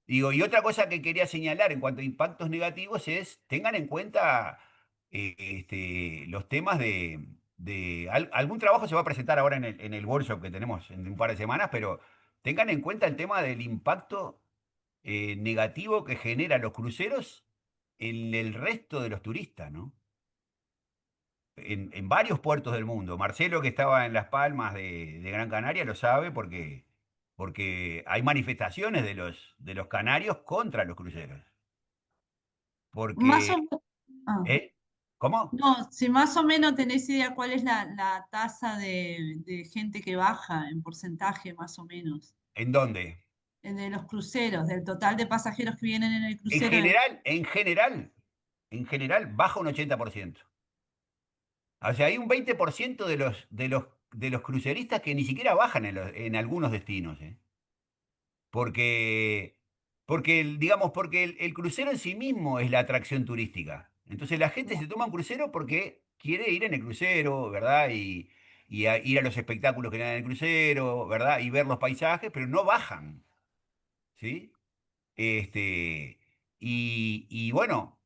Digo, y otra cosa que quería señalar en cuanto a impactos negativos es, tengan en cuenta los temas algún trabajo se va a presentar ahora en el workshop que tenemos en un par de semanas, pero tengan en cuenta el tema del impacto negativo que generan los cruceros en el resto de los turistas, ¿no? En varios puertos del mundo. Marcelo, que estaba en Las Palmas de Gran Canaria, lo sabe porque hay manifestaciones de los canarios contra los cruceros. Más o Porque, menos, ah, ¿eh? ¿Cómo? no, si más o menos tenés idea cuál es la tasa de gente que baja en porcentaje, más o menos, ¿En dónde? de los cruceros, del total de pasajeros que vienen en el En crucero. general, en general, en general, baja un 80%. O sea, hay un 20% de los cruceristas que ni siquiera bajan en algunos destinos, ¿eh? Porque, digamos, porque el crucero en sí mismo es la atracción turística. Entonces la gente se toma un crucero porque quiere ir en el crucero, ¿verdad? Ir a los espectáculos que dan en el crucero, ¿verdad? Y ver los paisajes, pero no bajan, ¿sí? Este, y bueno,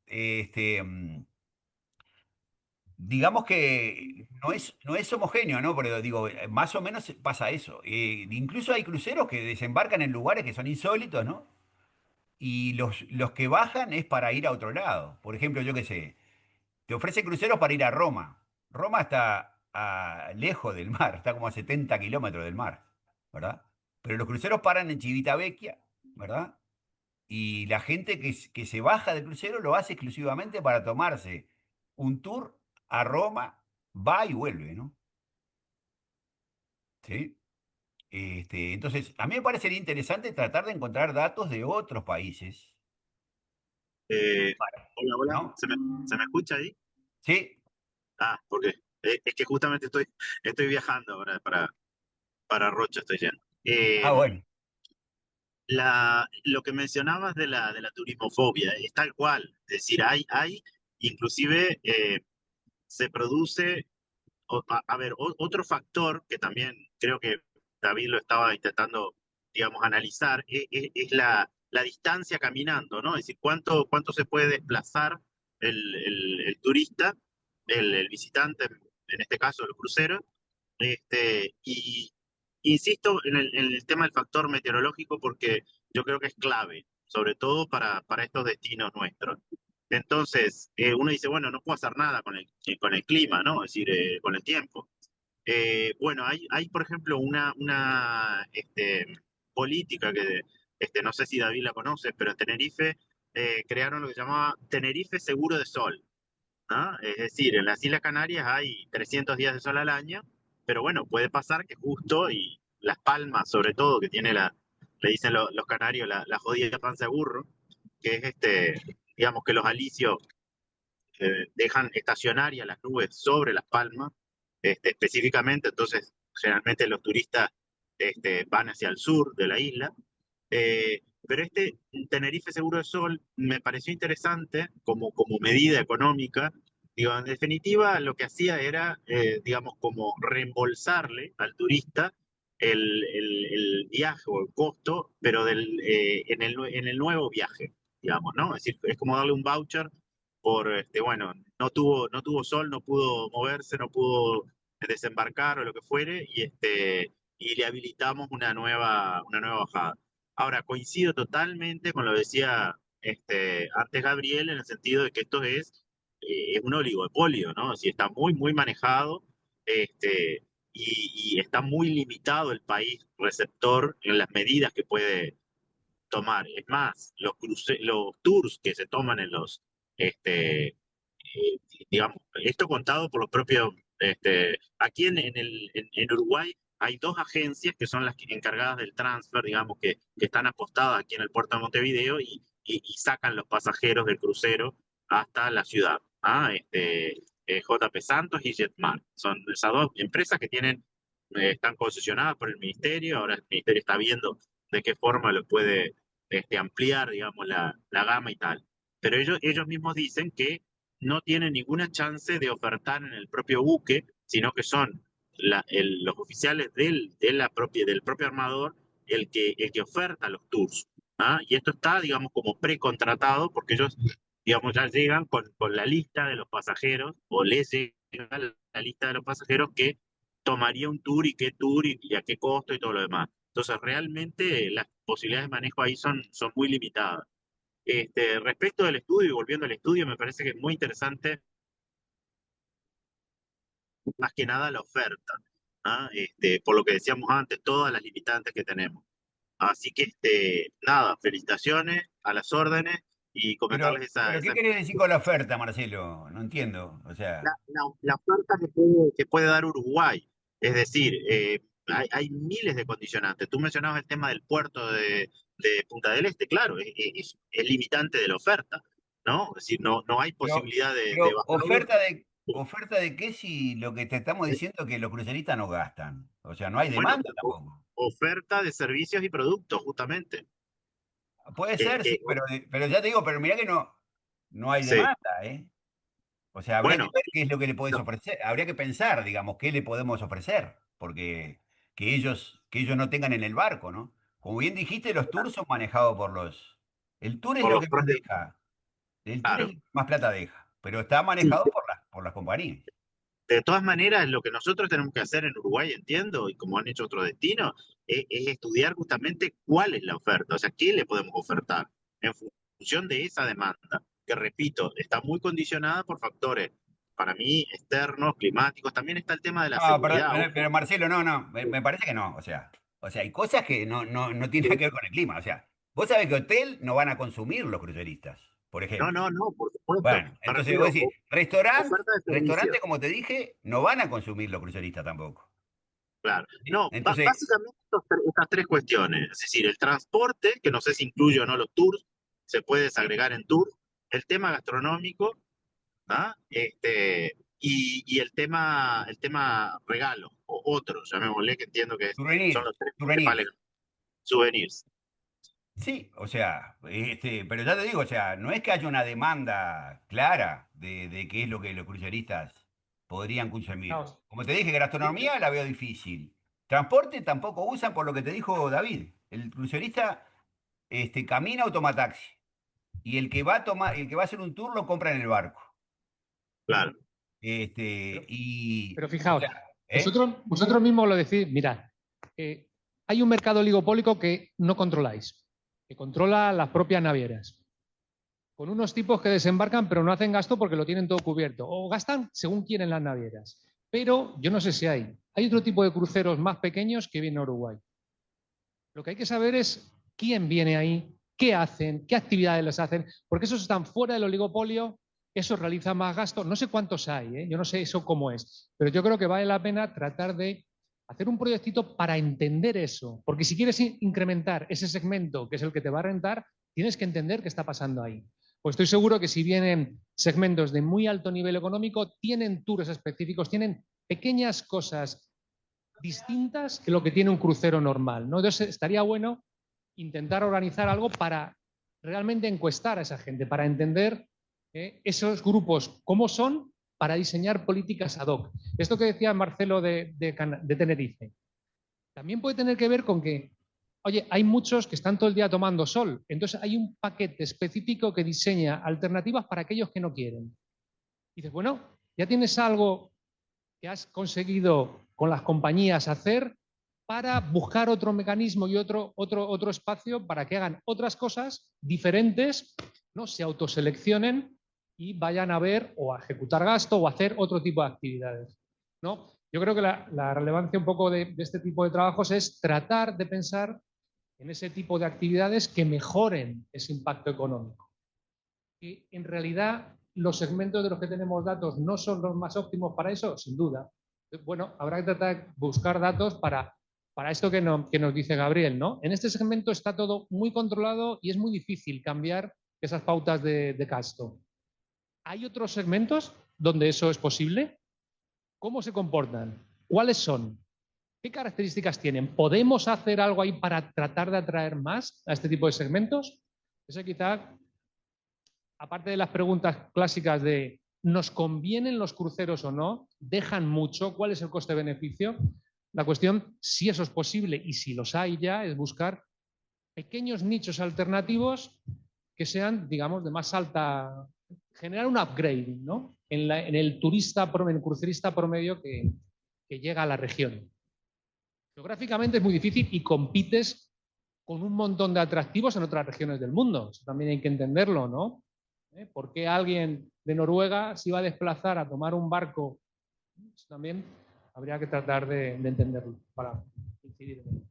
digamos que no es homogéneo, ¿no? Pero digo, más o menos pasa eso. Incluso hay cruceros que desembarcan en lugares que son insólitos, ¿no? Y los que bajan es para ir a otro lado. Por ejemplo, yo qué sé, te ofrece cruceros para ir a Roma. Roma está lejos del mar, está como a 70 kilómetros del mar, ¿verdad? Pero los cruceros paran en Civitavecchia, ¿verdad? Y la gente que se baja del crucero lo hace exclusivamente para tomarse un tour a Roma, va y vuelve, ¿no? ¿Sí? Entonces, a mí me parecería interesante tratar de encontrar datos de otros países, Eh, hola, hola, ¿no? se me escucha ahí? Sí. Ah, porque es que justamente estoy viajando ahora para Rocha, estoy yendo. Ah, bueno. Lo que mencionabas de la turismofobia es tal cual, es decir, inclusive se produce, a ver, otro factor que también creo que David lo estaba intentando, digamos, analizar, es la distancia caminando, ¿no? Es decir, cuánto se puede desplazar el turista, el visitante, en este caso el crucero, y insisto en el tema del factor meteorológico porque yo creo que es clave, sobre todo para estos destinos nuestros. Entonces, uno dice, bueno, no puedo hacer nada con el clima, ¿no? Es decir, con el tiempo. Bueno, hay, por ejemplo, una política que, no sé si David la conoce, pero en Tenerife crearon lo que se llamaba Tenerife Seguro de Sol, ¿no? Es decir, en las Islas Canarias hay 300 días de sol al año, pero bueno, puede pasar que justo, y Las Palmas sobre todo, que tiene le dicen los canarios, la jodida panza de burro, que es digamos que los alisios dejan estacionarias las nubes sobre Las Palmas, específicamente, entonces generalmente los turistas van hacia el sur de la isla. Pero Tenerife Seguro de Sol me pareció interesante como medida económica. Digo, en definitiva, lo que hacía era, digamos, como reembolsarle al turista el viaje o el costo, pero en el nuevo viaje, digamos, ¿no? Es decir, es como darle un voucher por, bueno, no tuvo sol, no pudo moverse, no pudo desembarcar o lo que fuere, y le habilitamos una nueva bajada. Ahora, coincido totalmente con lo que decía antes Gabriel, en el sentido de que esto es es un oligopolio, ¿no? Así está muy, muy manejado, y está muy limitado el país receptor en las medidas que puede tomar. Es más, los tours que se toman en los, digamos, esto contado por los propios, aquí en Uruguay hay dos agencias que son las encargadas del transfer, digamos, que están apostadas aquí en el puerto de Montevideo y sacan los pasajeros del crucero hasta la ciudad. JP Santos y Jetmar. Son esas dos empresas que están concesionadas por el ministerio. Ahora el ministerio está viendo de qué forma lo puede ampliar, digamos, la gama y tal. Pero ellos mismos dicen que no tienen ninguna chance de ofertar en el propio buque, sino que son los oficiales del propio armador el que oferta los tours. Y esto está, digamos, como precontratado, porque ellos, digamos, ya llegan con la lista de los pasajeros, o les llega la lista de los pasajeros que tomaría un tour y qué tour y a qué costo y todo lo demás. Entonces, realmente las posibilidades de manejo ahí son muy limitadas. Respecto del estudio, y volviendo al estudio, me parece que es muy interesante, más que nada la oferta, por lo que decíamos antes, todas las limitantes que tenemos. Así que, nada, felicitaciones, a las órdenes, y comentarles Pero ¿qué querés decir con la oferta, Marcelo? No entiendo. O sea, la oferta que puede dar Uruguay. Es decir, hay miles de condicionantes. Tú mencionabas el tema del puerto de Punta del Este, claro, es limitante de la oferta, ¿no? Es decir, no hay posibilidad de pero bajarlo. ¿oferta de qué si lo que te estamos diciendo es que los cruceristas no gastan? O sea, no hay Bueno, demanda tampoco. oferta de servicios y productos, justamente. Puede Eh, ser, eh, sí, pero ya te digo, pero mirá que no hay sí, demanda, ¿eh? O sea, habría que bueno, ver qué es lo que le podés no, ofrecer. Habría que pensar, digamos, qué le podemos ofrecer, porque que ellos no tengan en el barco, ¿no? Como bien dijiste, los tours son manejados por los... El tour es por lo los que más propios, deja. El tour es claro. lo que más plata deja, pero está Sí, manejado por las compañías. de todas maneras, lo que nosotros tenemos que hacer en Uruguay, entiendo, y como han hecho otros destinos, es estudiar justamente cuál es la oferta, o sea, qué le podemos ofertar en función de esa demanda, que repito, está muy condicionada por factores, para mí, externos, climáticos. También está el tema de la No, pero, seguridad. pero- pero, Marcelo, no, me parece que no. O sea, hay cosas que no tienen nada que ver con el clima. O sea, vos sabés que hotel no van a consumir los cruceristas, por No, ejemplo. no, no, por supuesto. Bueno, Me entonces vos refiero decís, a oferta de servicios. restaurante, como te dije, no van a consumir los cruceristas tampoco. Claro. ¿Sí? No, Entonces, básicamente estas tres cuestiones, es decir, el transporte, que no sé si incluye o no los tours, se puede sí, desagregar en tours, el tema gastronómico, y el tema regalo, o otros, llamémosle, que entiendo que son souvenirs, los tres principales souvenirs. souvenirs. Sí, o sea, pero ya te digo, o sea, no es que haya una demanda clara de qué es lo que los cruceristas podrían consumir. Fijaos, Como te dije, gastronomía la veo difícil. Transporte tampoco usan por lo que te dijo David. El crucerista camina o toma taxi. Y el que va a hacer un tour lo compra en el barco. Claro, pero, Y, pero o fijaos, sea, ¿eh? vosotros mismos lo decís, mirad, hay un mercado oligopólico que no controláis, que controla las propias navieras, con unos tipos que desembarcan pero no hacen gasto porque lo tienen todo cubierto, o gastan según quieren las navieras. Pero yo no sé si hay otro tipo de cruceros más pequeños que vienen a Uruguay. Lo que hay que saber es quién viene ahí, qué hacen, qué actividades les hacen, porque esos están fuera del oligopolio, esos realizan más gastos. No sé cuántos hay, yo no sé eso cómo es, pero yo creo que vale la pena tratar de hacer un proyectito para entender eso, porque si quieres incrementar ese segmento, que es el que te va a rentar, tienes que entender qué está pasando ahí. Pues estoy seguro que si vienen segmentos de muy alto nivel económico, tienen tours específicos, tienen pequeñas cosas distintas que lo que tiene un crucero normal, ¿no? Entonces estaría bueno intentar organizar algo para realmente encuestar a esa gente, para entender esos grupos cómo son, para diseñar políticas ad hoc. Esto que decía Marcelo de Tenerife, también puede tener que ver con que, oye, hay muchos que están todo el día tomando sol, entonces hay un paquete específico que diseña alternativas para aquellos que no quieren. Y dices, bueno, ya tienes algo que has conseguido con las compañías hacer para buscar otro mecanismo y otro espacio para que hagan otras cosas diferentes, ¿no? Se autoseleccionen y vayan a ver o a ejecutar gasto o a hacer otro tipo de actividades, ¿no? Yo creo que la relevancia un poco de este tipo de trabajos es tratar de pensar en ese tipo de actividades que mejoren ese impacto económico. Que en realidad los segmentos de los que tenemos datos no son los más óptimos para eso, sin duda. Bueno, habrá que tratar de buscar datos para esto que nos dice Gabriel, ¿no? En este segmento está todo muy controlado y es muy difícil cambiar esas pautas de gasto. ¿Hay otros segmentos donde eso es posible? ¿Cómo se comportan? ¿Cuáles son? ¿Qué características tienen? ¿Podemos hacer algo ahí para tratar de atraer más a este tipo de segmentos? Eso quizá, aparte de las preguntas clásicas de ¿nos convienen los cruceros o no? ¿Dejan mucho? ¿Cuál es el coste-beneficio? La cuestión, si eso es posible y si los hay ya, es buscar pequeños nichos alternativos que sean, digamos, de más alta, generar un upgrading, ¿no? En el turista, en el crucerista promedio que llega a la región. Geográficamente es muy difícil y compites con un montón de atractivos en otras regiones del mundo. Eso también hay que entenderlo, ¿no? ¿Por qué alguien de Noruega se iba a desplazar a tomar un barco? Eso también habría que tratar de entenderlo para incidir en ello.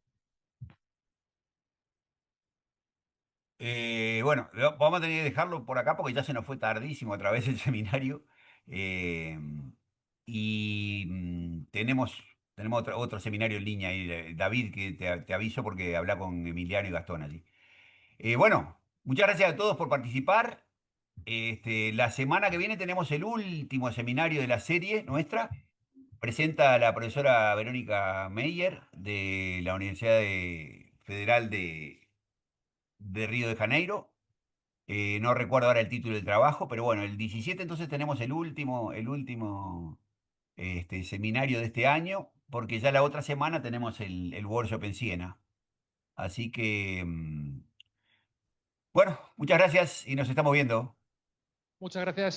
Bueno, vamos a tener que dejarlo por acá porque ya se nos fue tardísimo otra vez el seminario. eh, tenemos otro seminario en línea ahí, David, que te aviso porque habla con Emiliano y Gastón allí. Bueno, muchas gracias a todos por participar. La semana que viene tenemos el último seminario de la serie nuestra. Presenta a la profesora Verónica Meyer de la Federal de Río de Janeiro. No recuerdo ahora el título del trabajo, pero bueno, el 17 entonces tenemos el último seminario de este año, porque ya la otra semana tenemos el workshop en Siena. Así que, bueno, muchas gracias y nos estamos viendo. Muchas gracias.